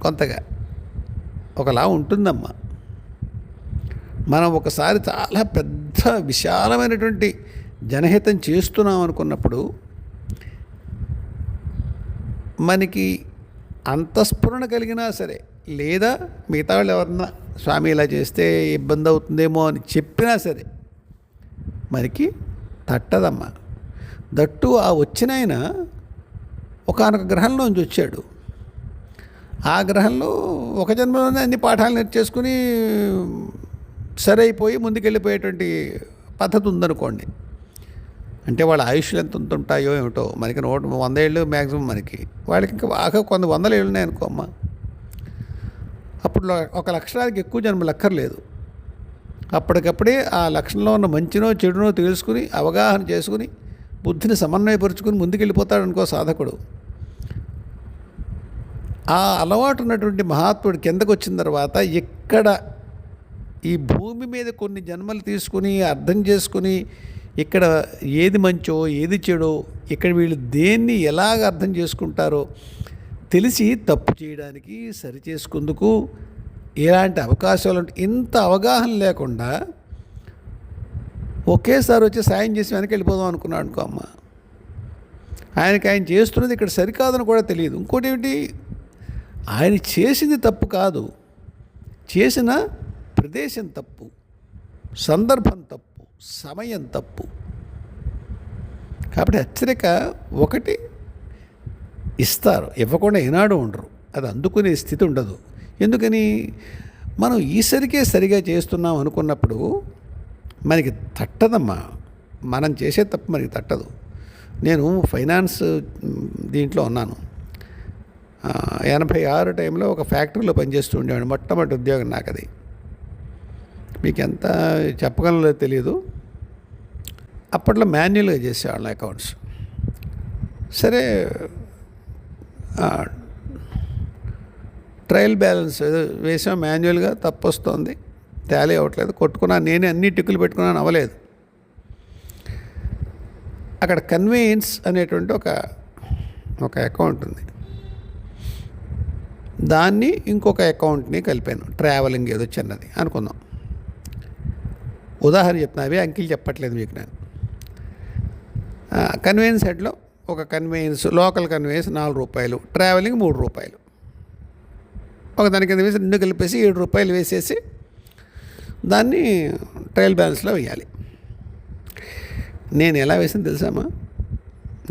కొంతగా ఒకలా ఉంటుందమ్మా. మనం ఒకసారి చాలా పెద్ద విశాలమైనటువంటి జనహితం చేస్తున్నాం అనుకున్నప్పుడు మనకి అంతఃస్ఫురణ కలిగినా సరే, లేదా మిగతా వాళ్ళు ఎవరన్నా స్వామి ఇలా చేస్తే ఇబ్బంది అవుతుందేమో అని చెప్పినా సరే మనకి తట్టదమ్మా. దట్టు ఆ వచ్చిన ఆయన ఒకానొక గ్రహంలోంచి వచ్చాడు. ఆ గ్రహంలో ఒక జన్మలోనే అన్ని పాఠాలు నేర్చేసుకుని సరైపోయి ముందుకెళ్ళిపోయేటువంటి పద్ధతి ఉందనుకోండి. అంటే వాళ్ళ ఆయుష్లు ఎంత ఉంటాయో ఏమిటో, మనకి 100 ఏళ్ళు మ్యాక్సిమం మనకి, వాళ్ళకి ఇంకా బాగా కొంత 100 ఏళ్ళు ఉన్నాయి అనుకో అమ్మ. అప్పుడు 1 లక్షణానికి ఎక్కువ జన్మలు అక్కర్లేదు. అప్పటికప్పుడే ఆ లక్షణంలో ఉన్న మంచినో చెడునో తెలుసుకుని అవగాహన చేసుకుని బుద్ధిని సమన్వయపరుచుకుని ముందుకెళ్ళిపోతాడు అనుకో సాధకుడు. ఆ అలవాటు ఉన్నటువంటి మహాత్ముడు కిందకు వచ్చిన తర్వాత ఇక్కడ ఈ భూమి మీద కొన్ని జన్మలు తీసుకుని అర్థం చేసుకుని ఇక్కడ ఏది మంచో ఏది చెడో, ఇక్కడ వీళ్ళు దేన్ని ఎలాగ అర్థం చేసుకుంటారో తెలిసి తప్పు చేయడానికి సరి చేసుకుందుకు ఎలాంటి అవకాశాలు ఉంటాయి. ఇంత అవగాహన లేకుండా ఒకేసారి వచ్చి సాయం చేసి వెనక్కి వెళ్ళిపోదాం అనుకున్నాడు అనుకో అమ్మ. ఆయన చేస్తున్నది ఇక్కడ సరికాదని కూడా తెలియదు. ఇంకోటి ఏమిటి, ఆయన చేసింది తప్పు కాదు, చేసిన ప్రదేశం తప్పు, సందర్భం తప్పు, సమయం తప్పు. కాబట్టి హెచ్చరిక ఒకటి ఇస్తారు, ఇవ్వకుండా ఏనాడు ఉండరు. అది అందుకునే స్థితి ఉండదు. ఎందుకని, మనం ఈసరికే సరిగా చేస్తున్నాం అనుకున్నప్పుడు మనకి తట్టదమ్మా. మనం చేసే తప్పు మనకి తట్టదు. నేను ఫైనాన్స్ దీంట్లో ఉన్నాను. 86 టైంలో ఒక ఫ్యాక్టరీలో పనిచేస్తూ ఉండేవాడు. మొట్టమొదటి ఉద్యోగం నాకు అది. మీకు ఎంత చెప్పగలనో తెలియదు. అప్పట్లో మాన్యువల్గా చేసేవాళ్ళం అకౌంట్స్. సరే, ట్రయల్ బ్యాలెన్స్ వేసాం మాన్యువల్గా, తప్పు వస్తుంది, టాలీ అవ్వట్లేదు. కొట్టుకున్నాను, నేనే అన్ని టిక్కులు పెట్టుకున్నాను, అవ్వలేదు. అక్కడ కన్వేయన్స్ అనేటువంటి ఒక అకౌంట్ ఉంది. దాన్ని ఇంకొక అకౌంట్ని కలిపాను, ట్రావెలింగ్ ఏదో చిన్నది అనుకుందాం. ఉదాహరణ చెప్తున్నా, అవి అంకిల్ చెప్పట్లేదు మీకు నేను. కన్వేయన్స్ హెడ్లో ఒక కన్వేయన్స్, లోకల్ కన్వేయన్స్ 4 రూపాయలు, ట్రావెలింగ్ 3 రూపాయలు. ఒక దాని కింద వేసి 2 కలిపేసి 7 రూపాయలు వేసేసి దాన్ని ట్రయల్ బ్యాలెన్స్లో వేయాలి. నేను ఎలా వేసాను తెలుసామా?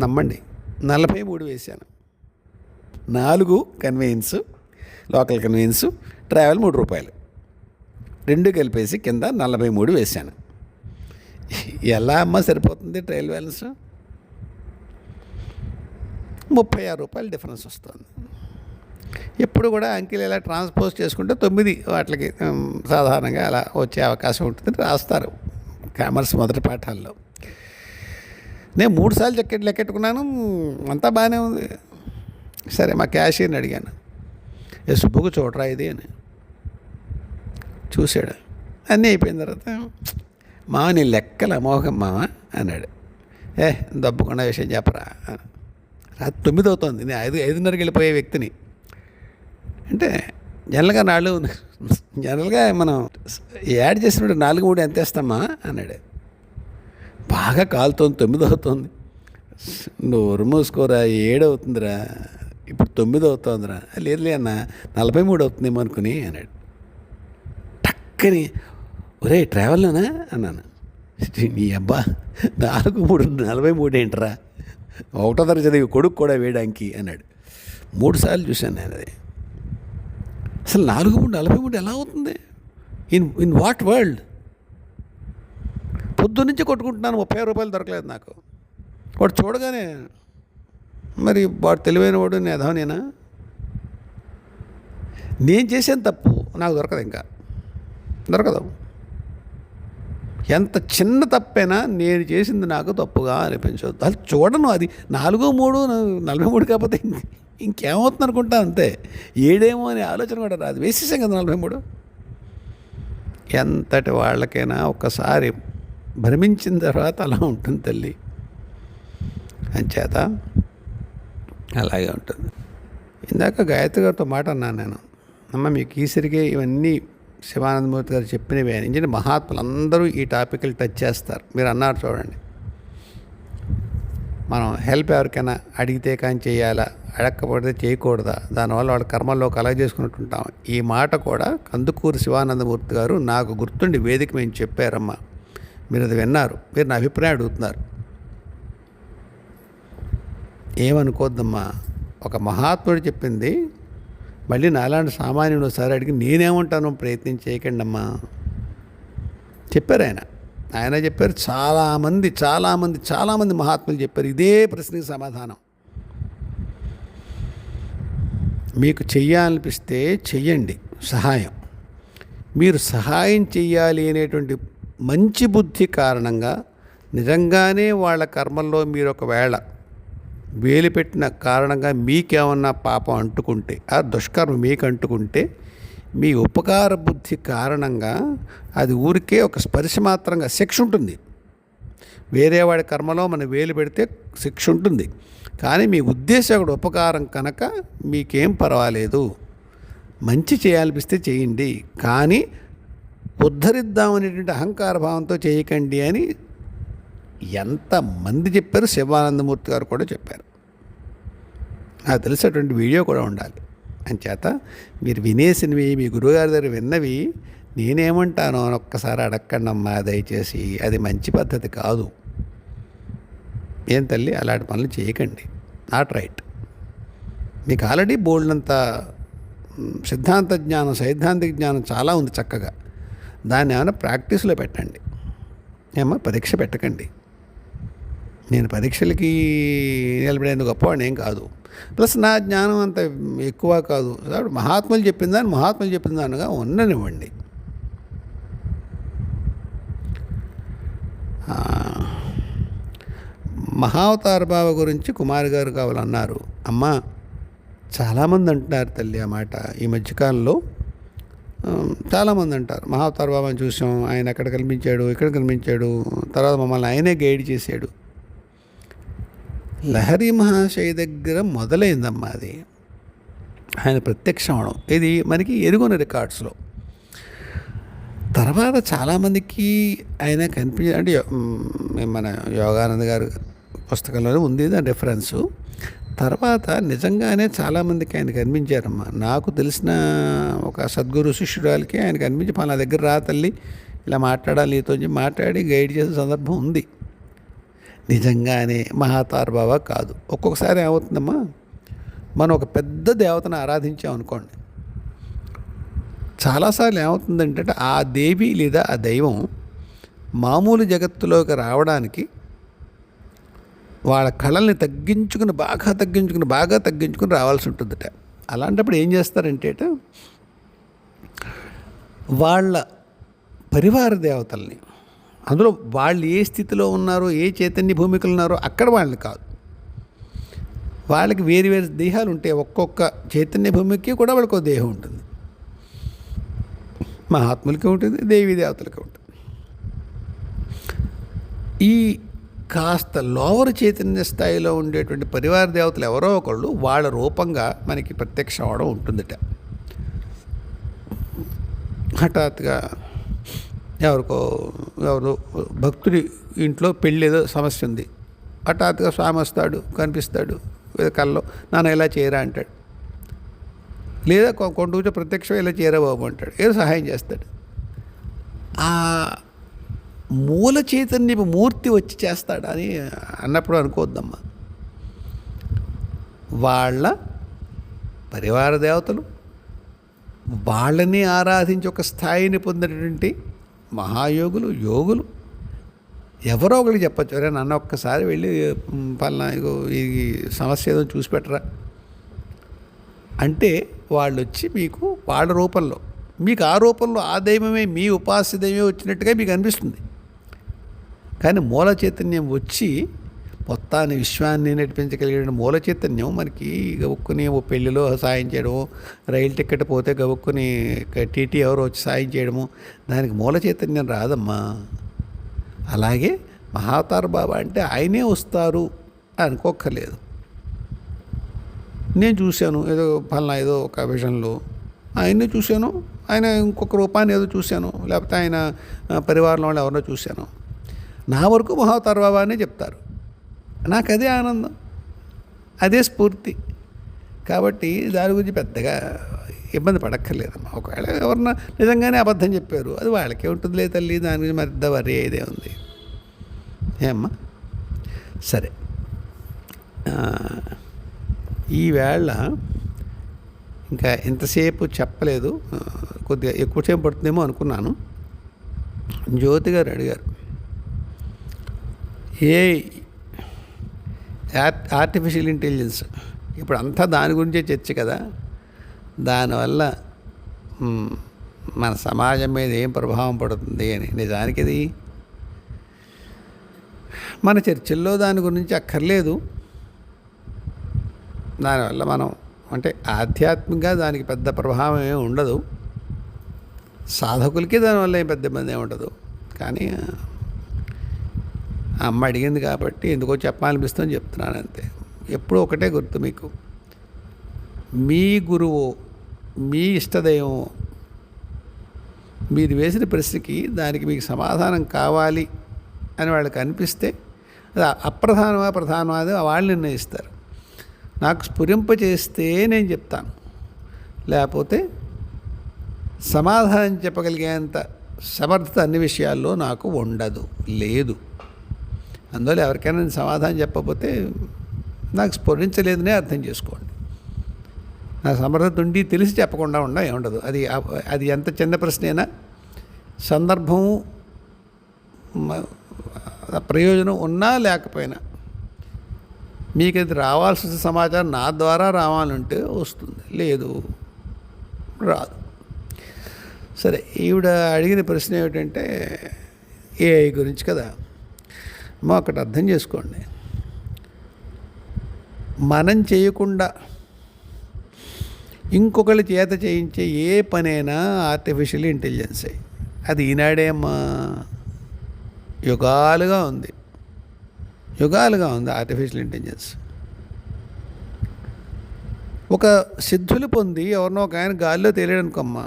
నమ్మండి, 43 వేసాను. 4 కన్వేయన్స్, లోకల్ కన్వేయన్స్, ట్రావెల్ 3 రూపాయలు, 2 కలిపేసి కింద 43 వేసాను. ఎలా అమ్మా సరిపోతుంది ట్రయల్ బ్యాలెన్స్? 36 రూపాయలు డిఫరెన్స్ వస్తుంది. ఎప్పుడు కూడా అంకెలు ఇలా ట్రాన్స్పోజ్ చేసుకుంటే 9 వాటికి సాధారణంగా అలా వచ్చే అవకాశం ఉంటుంది, రాస్తారు కామర్స్ మొదటి పాఠాల్లో. నేను 3 సార్లు లెక్కెట్టుకున్నాను, అంతా బాగానే ఉంది. సరే మా క్యాషియర్ని అడిగాను, సుబ్బుకు చూడరా ఇది అని. చూశాడు. అన్నీ అయిపోయిన తర్వాత, మా నీ లెక్కల అమోఘం మామ అన్నాడు. దబ్బకుండా విషయం చెప్పరా. రాత్రి 9 అవుతుంది, నేను 5:30కి వెళ్ళిపోయే వ్యక్తిని. అంటే జనరల్గా మనం యాడ్ చేసినప్పుడు 4-3 ఎంత వేస్తామా అన్నాడు. బాగా కాలుతోంది, 9 అవుతుంది. నోరు మూసుకోరా, 7 అవుతుందిరా, ఇప్పుడు 9 అవుతుందిరా. లేదులే అన్న, 43 అవుతుందేమో అనుకుని అన్నాడు. టక్కని ఒరే ట్రావెల్లోనా అన్నాను. నీ అబ్బా 4-3 ఏంట్రా, 1వ తరగతి చదివి కొడుకు కూడా వేయడానికి అన్నాడు. 3 సార్లు చూశాను నేను అది. అసలు 4-3 ఎలా అవుతుంది? In what world? పొద్దున్నుంచి కొట్టుకుంటున్నాను, 36 రూపాయలు దొరకలేదు నాకు. వాడు చూడగానే, మరి వాడు తెలివైన వాడు, నేను ఎదవనేనా? నేను చేసాను తప్పు, నాకు దొరకదు. ఎంత చిన్న తప్పైనా నేను చేసింది నాకు తప్పుగా అనిపించదు. అది చూడను, అది 4-3 కాకపోతే ఇంకేమవుతుంది అనుకుంటా, అంతే. 7 అనే ఆలోచన కూడా రాదు, వేసేసాం కదా 43. ఎంతటి వాళ్ళకైనా ఒక్కసారి భ్రమించిన తర్వాత అలా ఉంటుంది తల్లి. అంచేత అలాగే ఉంటుంది. ఇందాక గాయత్రి గారితో మాట అన్నాను నేను, అమ్మ మీకు ఈసరిగే ఇవన్నీ శివానందమూర్తి గారు చెప్పినవి అని. ఇంజని మహాత్ములు అందరూ ఈ టాపిక్లు టచ్ చేస్తారు. మీరు అన్నారు చూడండి, మనం హెల్ప్ ఎవరికైనా అడిగితే కానీ చేయాలా, అడగకపోతే చేయకూడదా, దానివల్ల వాళ్ళ కర్మల్లో కలగ చేసుకున్నట్టుంటాం. ఈ మాట కూడా కందుకూరి శివానందమూర్తి గారు నాకు గుర్తుండి వేదిక మేము చెప్పారమ్మా. మీరు అది విన్నారు, మీరు నా అభిప్రాయం అడుగుతున్నారు. ఏమనుకోద్దమ్మా, ఒక మహాత్ముడు చెప్పింది మళ్ళీ నాలాంటి సామాన్యుడు ఒకసారి అడిగి నేనేమంటాను ప్రయత్నం చేయకండి అమ్మా చెప్పారు ఆయన చెప్పారు. చాలామంది మహాత్ములు చెప్పారు ఇదే ప్రశ్నకి సమాధానం. మీకు చెయ్యాలనిపిస్తే చెయ్యండి సహాయం. మీరు సహాయం చెయ్యాలి అనేటువంటి మంచి బుద్ధి కారణంగా నిజంగానే వాళ్ళ కర్మల్లో మీరు ఒకవేళ వేలు పెట్టిన కారణంగా మీకేమన్నా పాపం అంటుకుంటే, ఆ దుష్కర్మ మీకు అంటుకుంటే, మీ ఉపకార బుద్ధి కారణంగా అది ఊరికే ఒక స్పర్శ మాత్రంగా శిక్ష ఉంటుంది. వేరే వాడి కర్మలో మనం వేలు పెడితే శిక్ష ఉంటుంది. కానీ మీ ఉద్దేశం ఒకటి ఉపకారం కనుక మీకేం పర్వాలేదు. మంచి చేయాలనిపిస్తే చేయండి, కానీ ఉద్ధరిద్దామనేటువంటి అహంకార భావంతో చేయకండి అని ఎంతమంది చెప్పారు. శివానందమూర్తి గారు కూడా చెప్పారు. నాకు తెలిసేటువంటి వీడియో కూడా ఉండాలి. అంచేత మీరు వినేసినవి, మీ గురువుగారి దగ్గర విన్నవి నేనేమంటానో అని ఒక్కసారి అడగండి అమ్మా దయచేసి. అది మంచి పద్ధతి కాదు. ఏం తల్లి, అలాంటి పనులు చేయకండి. Not right. మీకు ఆల్రెడీ బోల్డంత సిద్ధాంత జ్ఞానం, సైద్ధాంతిక జ్ఞానం చాలా ఉంది చక్కగా. దాన్ని ఏమైనా ప్రాక్టీస్లో పెట్టండి. ఏమో పరీక్ష పెట్టకండి. నేను పరీక్షలకి నిలబడేందుకు గొప్పవాడిని ఏం కాదు. ప్లస్ నా జ్ఞానం అంత ఎక్కువ కాదు. మహాత్ములు చెప్పిందానుగా ఉండనివ్వండి. మహావతార బావ గురించి కుమార్ గారు కావాలన్నారు. అమ్మ చాలామంది అంటున్నారు తల్లి ఆ మాట ఈ మధ్యకాలంలో. చాలామంది అంటారు మహావతార బాబాని చూసాం, ఆయన అక్కడ కనిపించాడు, ఇక్కడ కనిపించాడు, తర్వాత మమ్మల్ని ఆయనే గైడ్ చేశాడు. లహరి మహాశయ దగ్గర మొదలైందమ్మా అది. ఆయన ప్రత్యక్షం అవడం ఇది మనకి ఎరుగున రికార్డ్స్లో. తర్వాత చాలామందికి ఆయన అంటే మన యోగానంద గారు పుస్తకంలోనే ఉంది దాని రెఫరెన్సు. తర్వాత నిజంగానే చాలామందికి ఆయన కనిపించారమ్మా. నాకు తెలిసిన ఒక సద్గురు శిష్యురాలకి ఆయన కనిపించి నా దగ్గర రా తల్లి, ఇలా మాట్లాడాలి నీతో మాట్లాడి గైడ్ చేసే సందర్భం ఉంది. నిజంగానే మహాతార్ బాబా కాదు. ఒక్కొక్కసారి ఏమవుతుందమ్మా, మనం ఒక పెద్ద దేవతను ఆరాధించామనుకోండి, చాలాసార్లు ఏమవుతుందంటే ఆ దేవి లేదా ఆ దైవం మామూలు జగత్తులోకి రావడానికి వాళ్ళ కళల్ని బాగా తగ్గించుకుని రావాల్సి ఉంటుందట. అలాంటప్పుడు ఏం చేస్తారంటే వాళ్ళ పరివార దేవతల్ని, అందులో వాళ్ళు ఏ స్థితిలో ఉన్నారో, ఏ చైతన్య భూమికలు ఉన్నారో అక్కడ వాళ్ళని కాదు, వాళ్ళకి వేరు దేహాలు ఉంటాయి. ఒక్కొక్క చైతన్య భూమికి కూడా వాళ్ళకి ఒక దేహం ఉంటుంది. మహాత్ములకి ఉంటుంది, దేవీ దేవతలకి ఉంటుంది. ఈ కాస్త లోవర్ చైతన్య స్థాయిలో ఉండేటువంటి పరివార దేవతలు ఎవరో ఒకళ్ళు వాళ్ళ రూపంగా మనకి ప్రత్యక్షం అవడం ఉంటుందిట. హఠాత్తుగా ఎవరు భక్తుడి ఇంట్లో పెళ్ళి ఏదో సమస్య ఉంది, హఠాత్తుగా స్వామి వస్తాడు, కనిపిస్తాడు కల్లో, నాన్న ఇలా చేయరా అంటాడు. లేదా కొండ ప్రత్యక్షం ఇలా చేయరా బాబు అంటాడు, ఏదో సహాయం చేస్తాడు. ఆ మూల చైతన్యపు మూర్తి వచ్చి చేస్తాడు అని అన్నప్పుడు అనుకోవద్దమ్మా. వాళ్ళ పరివార దేవతలు వాళ్ళని ఆరాధించి ఒక స్థాయిని పొందినటువంటి మహాయోగులు, యోగులు ఎవరో ఒకరికి చెప్పచ్చు, అరే నన్ను ఒక్కసారి వెళ్ళి పలానా ఈ సమస్య ఏదో చూసి పెట్టరా అంటే వాళ్ళు వచ్చి మీకు వాళ్ళ రూపంలో, మీకు ఆ రూపంలో ఆ దైవమే, మీ ఉపాస్య దైవమే వచ్చినట్టుగా మీకు అనిపిస్తుంది. కానీ మూల చైతన్యం వచ్చి మొత్తాన్ని విశ్వాన్ని నడిపించగలిగిన మూల చైతన్యం మనకి గబుక్కుని ఓ పెళ్ళిలో సాయం చేయడము, రైలు టికెట్ పోతే గబుక్కుని టీటీ ఎవరో వచ్చి సాయం చేయడము, దానికి మూల చైతన్యం రాదమ్మా. అలాగే మహావతార్ బాబా అంటే ఆయనే వస్తారు అనుకోక్కర్లేదు. నేను చూశాను ఏదో ఫలానా ఏదో ఒక విషయంలో ఆయన్ని చూశాను, ఆయన ఇంకొక రూపాన్ని ఏదో చూశాను, లేకపోతే ఆయన పరివారంలో వాళ్ళు ఎవరినో చూశాను, నా వరకు మహావతార్ బాబా అనే చెప్తారు. నాకు అదే ఆనందం, అదే స్ఫూర్తి. కాబట్టి దాని గురించి పెద్దగా ఇబ్బంది పడక్కర్లేదమ్మా. ఒకవేళ ఎవరన్నా నిజంగానే అబద్ధం చెప్పారు, అది వాళ్ళకే ఉంటుందిలే తల్లి, దాని గురించి మరింత వరి ఇదే ఉంది ఏమ్మా. సరే, ఈవేళ ఇంకా ఎంతసేపు చెప్పలేదు, కొద్దిగా ఎక్కువసేపు పడుతుందేమో అనుకున్నాను. జ్యోతి గారు అడిగారు, ఆర్టిఫిషియల్ ఇంటెలిజెన్స్ ఇప్పుడు అంతా దాని గురించే చర్చ కదా, దానివల్ల మన సమాజం మీద ఏం ప్రభావం పడుతుంది అని. నిజానికి ఇది మన చర్చల్లో దాని గురించి అక్కర్లేదు. దానివల్ల మనం అంటే ఆధ్యాత్మికంగా దానికి పెద్ద ప్రభావం ఏమి ఉండదు, సాధకులకి దానివల్ల ఏం పెద్ద ఇబ్బంది ఏమి ఉండదు. కానీ అమ్మ అడిగింది కాబట్టి ఎందుకో చెప్పాలనిపిస్తుందని చెప్తున్నాను అంతే. ఎప్పుడూ ఒకటే గుర్తు మీకు, మీ గురువు, మీ ఇష్టదైవం, మీరు వేసిన ప్రశ్నకి దానికి మీకు సమాధానం కావాలి అని వాళ్ళకి అనిపిస్తే అది అప్రధానమా ప్రధానమా అది వాళ్ళు నిర్ణయిస్తారు. నాకు స్ఫురింపచేస్తే నేను చెప్తాను, లేకపోతే సమాధానం చెప్పగలిగేంత సమర్థత అన్ని విషయాల్లో నాకు ఉండదు, లేదు. అందువల్ల ఎవరికైనా నేను సమాధానం చెప్పకపోతే నాకు స్ఫురించలేదనే అర్థం చేసుకోండి. నా సమర్థత ఉండి తెలిసి చెప్పకుండా ఏముండదు. అది ఎంత చిన్న ప్రశ్న అయినా సందర్భము ప్రయోజనం ఉన్నా లేకపోయినా మీకు అది రావాల్సిన సమాచారం నా ద్వారా రావాలంటే వస్తుంది, లేదు రాదు. సరే, ఈవిడ అడిగిన ప్రశ్న ఏమిటంటే ఏఐ గురించి కదా. మా ఒకటి అర్థం చేసుకోండి, మనం చేయకుండా ఇంకొకళ్ళు చేత చేయించే ఏ పనైనా ఆర్టిఫిషియల్ ఇంటెలిజెన్సే. అది ఈనాడేమ్మా, యుగాలుగా ఉంది ఆర్టిఫిషియల్ ఇంటెలిజెన్స్. ఒక సిద్ధులు పొంది ఎవరినో ఒక ఆయన గాలిలో తేలేడనుకోమ్మా,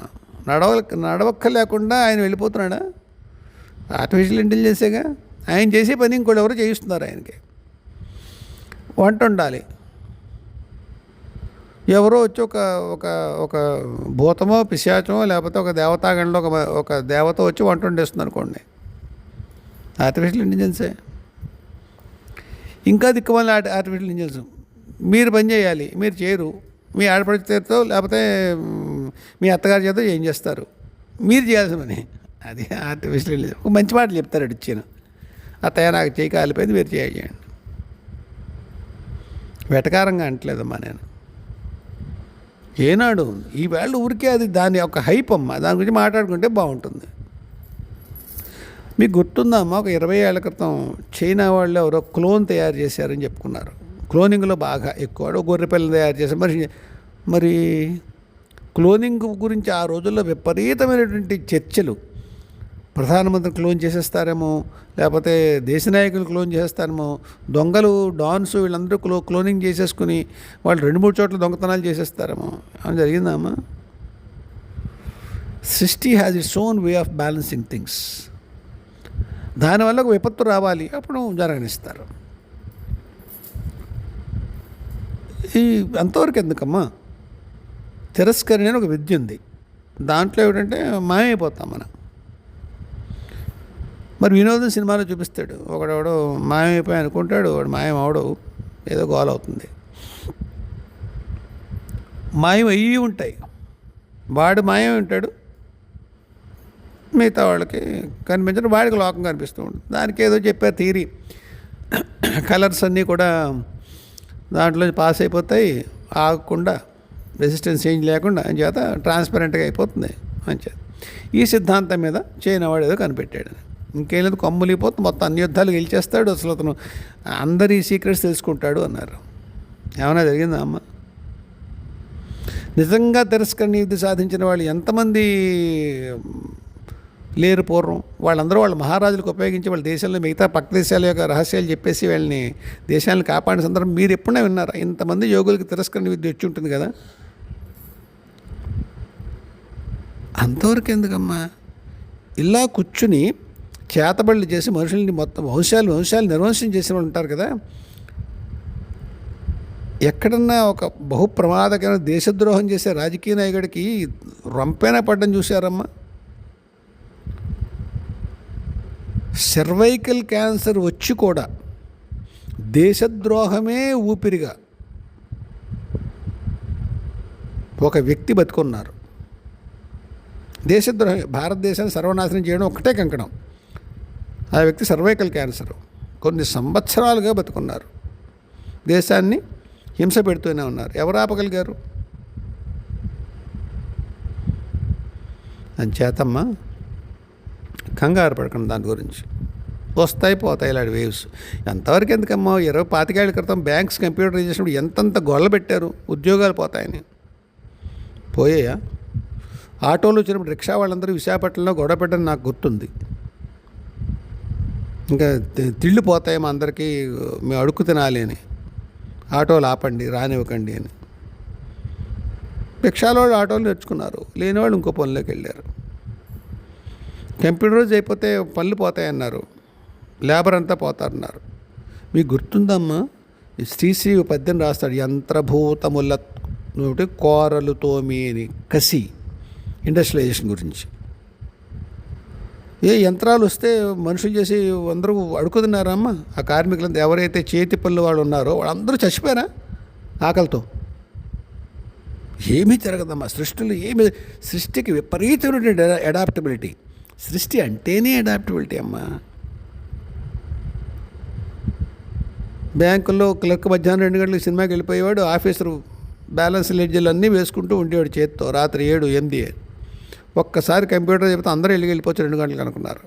నడవక్క లేకుండా ఆయన వెళ్ళిపోతున్నాడా? ఆర్టిఫిషియల్ ఇంటెలిజెన్సేగా. ఆయన చేసే పని ఇంకోటి ఎవరో చేయిస్తున్నారు ఆయనకి. వంట ఉండాలి, ఎవరో వచ్చి ఒక భూతమో పిశాచమో లేకపోతే ఒక దేవతాగంలో ఒక దేవత వచ్చి వంట వండేస్తుంది అనుకోండి, ఆర్టిఫిషియల్ ఇంటెలిజెన్సే. ఇంకా దిక్కుమాలి ఆర్టిఫిషియల్ ఇంటెలిజెన్స్. మీరు పని చేయాలి, మీరు చేయరు, మీ ఆడపడి చేతితో లేకపోతే మీ అత్తగారి చేత ఏం చేస్తారు, మీరు చేయాల్సిన పని. అది ఆర్టిఫిషియల్ ఇంటెలిజెన్స్. ఒక మంచి మాటలు చెప్తారు ఇచ్చాను, అత్తయ్య నాకు చేయి కాలిపోయింది మీరు చేయండి. వెటకారంగా అంటలేదమ్మా నేను. ఏనాడు ఈవేళ ఊరికే అది దాని యొక్క హైప్ అమ్మ, దాని గురించి మాట్లాడుకుంటే బాగుంటుంది. మీకు గుర్తుందా అమ్మ, ఒక 20 ఏళ్ల క్రితం చైనా వాళ్ళు ఎవరో క్లోన్ తయారు చేశారని చెప్పుకున్నారు. క్లోనింగ్లో బాగా ఎక్కువ గొర్రె పిల్లలు తయారు చేశారు. మరి క్లోనింగ్ గురించి ఆ రోజుల్లో విపరీతమైనటువంటి చర్చలు. ప్రధానమంత్రి క్లోన్ చేసేస్తారేమో, లేకపోతే దేశ నాయకులు క్లోన్ చేసేస్తారేమో, దొంగలు డాన్స్ వీళ్ళందరూ క్లోనింగ్ చేసేసుకుని వాళ్ళు 2-3 చోట్ల దొంగతనాలు చేసేస్తారేమో. అని జరిగిందమ్మా. సృష్టి has its own way of balancing things. దానివల్ల ఒక విపత్తు రావాలి, అప్పుడు జరగనిస్తారు. ఈ అంతవరకు ఎందుకమ్మా. తిరస్కరణ అని ఒక విద్య ఉంది, దాంట్లో ఏమిటంటే మాయమైపోతాం మనం. మరి వినోదం సినిమాలో చూపిస్తాడు, ఒకడెవడో మాయమైపోయి అనుకుంటాడు, వాడు మాయం అవడు, ఏదో గోల అవుతుంది. మాయం అయ్యి ఉంటాయి, వాడు మాయం ఉంటాడు, మిగతా వాళ్ళకి కనిపించడం, వాడికి లోకం కనిపిస్తూ ఉంటుంది. దానికి ఏదో చెప్పారు థియరీ, కలర్స్ అన్నీ కూడా దాంట్లో పాస్ అయిపోతాయి ఆగకుండా, రెసిస్టెన్స్ చేంజ్ లేకుండా, అని చేత ట్రాన్స్పరెంట్గా అయిపోతుంది అని చేత. ఈ సిద్ధాంతం మీద చైనా వాడు ఏదో కనిపెట్టాడు. ఇంకేం లేదు, కొమ్ములిపోతే మొత్తం అన్ని యుద్ధాలు గెలిచేస్తాడు, అసలు అతను అందరి సీక్రెట్స్ తెలుసుకుంటాడు అన్నారు. ఏమైనా జరిగిందా అమ్మ? నిజంగా తిరస్కరణ యుద్ధి సాధించిన వాళ్ళు ఎంతమంది లేరు పూర్వం? వాళ్ళందరూ వాళ్ళ మహారాజులకు ఉపయోగించి వాళ్ళ దేశంలో మిగతా పక్క దేశాల యొక్క రహస్యాలు చెప్పేసి వాళ్ళని దేశాలను కాపాడిన సందర్భం మీరు ఎప్పుడైనా విన్నారా? ఇంతమంది యోగులకి తిరస్కరణ విద్య వచ్చి ఉంటుంది కదా. అంతవరకు ఎందుకమ్మా ఇలా కూర్చుని చేతబడులు చేసి మనుషుల్ని మొత్తం వంశాలు నిర్వంశం చేసిన వాళ్ళు ఉంటారు కదా. ఎక్కడన్నా ఒక బహు ప్రమాదకరమైన దేశద్రోహం చేసే రాజకీయ నాయకుడికి రొంపైనా పడ్డం చూశారమ్మా. సర్వైకల్ క్యాన్సర్ వచ్చి కూడా దేశద్రోహమే ఊపిరిగా ఒక వ్యక్తి బతుకున్నారు. దేశద్రోహం, భారతదేశాన్ని సర్వనాశనం చేయడం ఒక్కటే కంకణం. ఆ వ్యక్తి సర్వైకల్ క్యాన్సర్, కొన్ని సంవత్సరాలుగా బతుకున్నారు, దేశాన్ని హింస పెడుతూనే ఉన్నారు. ఎవరు ఆపగలిగారు? అంచేతమ్మా కంగారు పడకండి, దాని గురించి వస్తాయి పోతాయి ఇలాంటి వేవ్స్. ఎంతవరకు ఎందుకమ్మా, 20-25 ఏళ్ల క్రితం బ్యాంక్స్ కంప్యూటరైజ్ చేసినప్పుడు ఎంతంత గొల్ల పెట్టారు, ఉద్యోగాలు పోతాయని. పోయాయా? ఆటోలు వచ్చినప్పుడు రిక్షా వాళ్ళందరూ విశాఖపట్నంలో గొడవ పెట్టని నాకు గుర్తుంది. ఇంకా తిళ్ళు పోతాయేమో అందరికీ, మేము అడుక్కు తినాలి అని, ఆటోలు ఆపండి రానివ్వకండి అని. రిక్షాలో వాళ్ళు ఆటోలు నేర్చుకున్నారు, లేని వాళ్ళు ఇంకో పనులోకి వెళ్ళారు. కంప్యూటరైజ్ అయిపోతే పనులు పోతాయన్నారు, లేబర్ అంతా పోతారన్నారు. మీకు గుర్తుందమ్మా, ఈ శ్రీశ్రీ పద్యం రాస్తాడు, యంత్రభూతముల కోరలు తోమి అని, కసి ఇండస్ట్రియలైజేషన్ గురించి. ఏ యంత్రాలు వస్తే మనుషులు చేసి అందరూ అడుగుతున్నారమ్మా. ఆ కార్మికులంతా ఎవరైతే చేతి పనులు వాళ్ళు ఉన్నారో వాళ్ళందరూ చచ్చిపోయారా ఆకలితో? ఏమీ జరగదమ్మా సృష్టిలో. సృష్టికి విపరీతమైన అడాప్టబిలిటీ. సృష్టి అంటేనే అడాప్టబిలిటీ అమ్మా. బ్యాంకుల్లో క్లర్క్ మధ్యాహ్నం 2 గంటలకు సినిమాకి వెళ్ళిపోయేవాడు, ఆఫీసరు బ్యాలెన్స్ లెడ్జర్లు అన్నీ వేసుకుంటూ ఉండేవాడు చేత్తో, రాత్రి 7, 8. ఒక్కసారి కంప్యూటర్ చెప్తే అందరూ వెళ్ళిపోవచ్చు 2 గంటలకు అనుకున్నారు.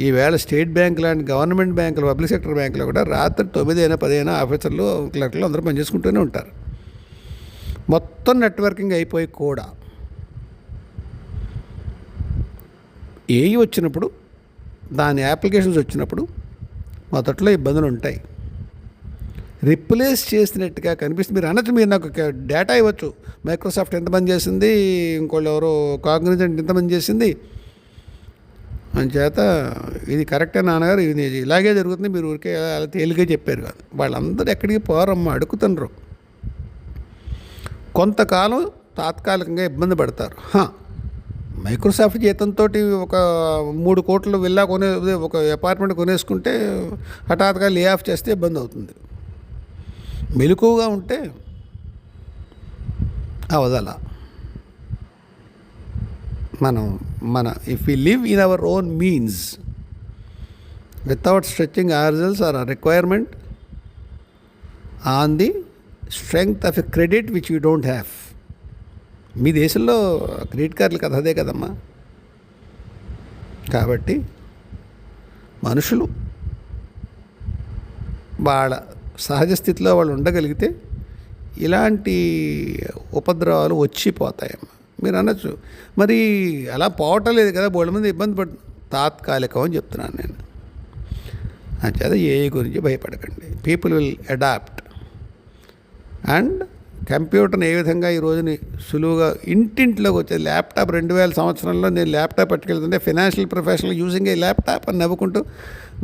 ఈవేళ స్టేట్ బ్యాంక్ లాంటి గవర్నమెంట్ బ్యాంకులు, పబ్లిక్ సెక్టర్ బ్యాంకులో కూడా రాత్రి 9 అయినా 10 అయినా ఆఫీసర్లు క్లర్క్లు అందరూ పనిచేసుకుంటూనే ఉంటారు. మొత్తం నెట్వర్కింగ్ అయిపోయి కూడా ఏఈ వచ్చినప్పుడు, దాని అప్లికేషన్స్ వచ్చినప్పుడు మొదట్లో ఇబ్బందులు ఉంటాయి. రిప్లేస్ చేసినట్టుగా కనిపిస్తుంది. మీరు అనొచ్చు, మీరు నాకు డేటా ఇవ్వచ్చు, మైక్రోసాఫ్ట్ ఎంతమంది చేసింది, ఇంకోళ్ళు ఎవరో కాగ్నిజెంట్ ఎంతమంది చేసింది అని చేత ఇది కరెక్టే నాన్నగారు, ఇది ఇలాగే జరుగుతుంది, మీరు ఊరికే అలా తేలిగ్గా చెప్పారు కాదు. వాళ్ళందరూ ఎక్కడికి పోరమ్మా, అడుగుతున్నారు. కొంతకాలం తాత్కాలికంగా ఇబ్బంది పడతారు. మైక్రోసాఫ్ట్ జీతంతో ఒక 3 కోట్లు విల్లా ఒక అపార్ట్మెంట్ కొనేసుకుంటే హఠాత్తుగా లే ఆఫ్ చేస్తే ఇబ్బంది అవుతుంది. మెలకువగా ఉంటే అవదల. If we live in our own means without stretching ourselves or a requirement on the strength of a credit which we don't have. మీ దేశంలో క్రెడిట్ కార్డులు కథ అదే కదమ్మా. కాబట్టి మనుషులు వాళ్ళ సహజ స్థితిలో వాళ్ళు ఉండగలిగితే ఇలాంటి ఉపద్రవాలు వచ్చిపోతాయమ్మా. మీరు అనొచ్చు మరి అలా పోవటం లేదు కదా, బోళ్ళ మంది ఇబ్బంది తాత్కాలికం అని చెప్తున్నాను నేను. అంచేత ఏ గురించి భయపడకండి. People will adapt. అండ్ కంప్యూటర్ని ఏ విధంగా ఈ రోజుని సులువుగా ఇంటింట్లోకి వచ్చేది. ల్యాప్టాప్ 2000 సంవత్సరంలో నేను ల్యాప్టాప్ పట్టుకెళ్తుంటే financial professional using a laptop అని నవ్వుకుంటూ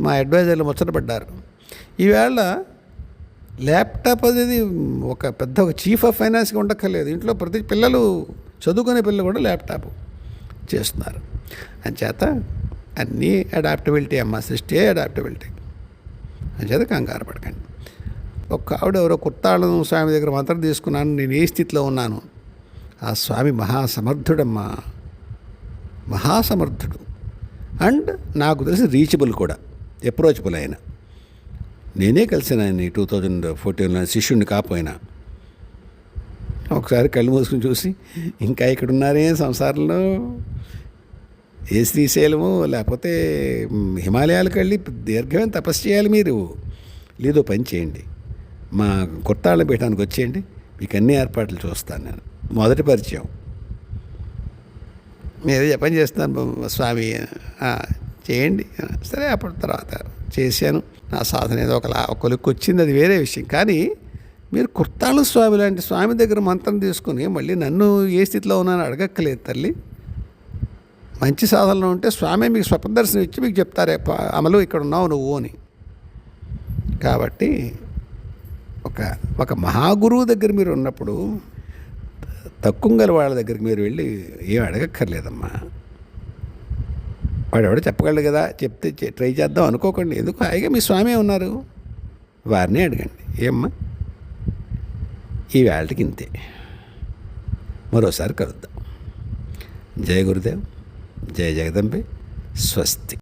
మా అడ్వైజర్లు ముచ్చటపడ్డారు. ఈవేళ ల్యాప్టాప్ అనేది ఒక చీఫ్ ఆఫ్ ఫైనాన్స్గా ఉండక్కర్లేదు. ఇంట్లో ప్రతి పిల్లలు చదువుకునే పిల్లలు కూడా ల్యాప్టాప్ చేస్తున్నారు. అంచేత అన్నీ అడాప్టబిలిటీ అమ్మ, సృష్టి అడాప్టబిలిటీ. అంచేత కంగారు పడకండి. ఒక ఆవిడ ఎవరో కుర్తాళం స్వామి దగ్గర మంత్రం తీసుకున్నాను, నేను ఏ స్థితిలో ఉన్నాను. ఆ స్వామి మహాసమర్థుడమ్మా, మహాసమర్థుడు. అండ్ నాకు తెలిసి రీచబుల్ కూడా, అప్రోచబుల్ అయిన. నేనే కలిసిన ఆయన 2014లో శిష్యుడిని కాపోయినా. ఒకసారి కళ్ళు మూసుకుని చూసి, ఇంకా ఇక్కడ ఉన్నారే సంసారంలో, ఏ శ్రీశైలము లేకపోతే హిమాలయాలకు వెళ్ళి దీర్ఘమైన తపస్సు చేయాలి మీరు. లేదో పని చేయండి, మా కొత్తాళ్ళ పీఠానికి వచ్చేయండి, మీకు అన్ని ఏర్పాట్లు చూస్తాను. నేను మొదటి పరిచయం మీరే చెప్పని చేస్తాను స్వామి, చేయండి. సరే, అప్పుడు తర్వాత చేశాను. నా సాధన ఏదో ఒక కొలిక్కి వచ్చింది, అది వేరే విషయం. కానీ మీరు కుర్తాళ స్వామి లాంటి స్వామి దగ్గర మంత్రం తీసుకుని మళ్ళీ నన్ను ఏ స్థితిలో ఉన్నానో అడగక్కలేదు తల్లి. మంచి సాధనలో ఉంటే స్వామి మీకు స్వప్నదర్శనం ఇచ్చి మీకు చెప్తారే, అమలు ఇక్కడ ఉన్నావు నువ్వు అని. కాబట్టి ఒక మహాగురువు దగ్గర మీరు ఉన్నప్పుడు తక్కువ వాళ్ళ దగ్గరికి మీరు వెళ్ళి ఏం అడగక్కర్లేదమ్మా. వాడు ఎవడో చెప్పగలడు కదా, చెప్తే ట్రై చేద్దాం అనుకోకండి. ఎందుకు, హాయిగా మీ స్వామి ఉన్నారు, వారిని అడగండి. ఏమ్మా, ఈ వేళకి ఇంతే. మరోసారి కలుద్దాం. జయ గురుదేవ్, జయ జగదంబే, స్వస్తి.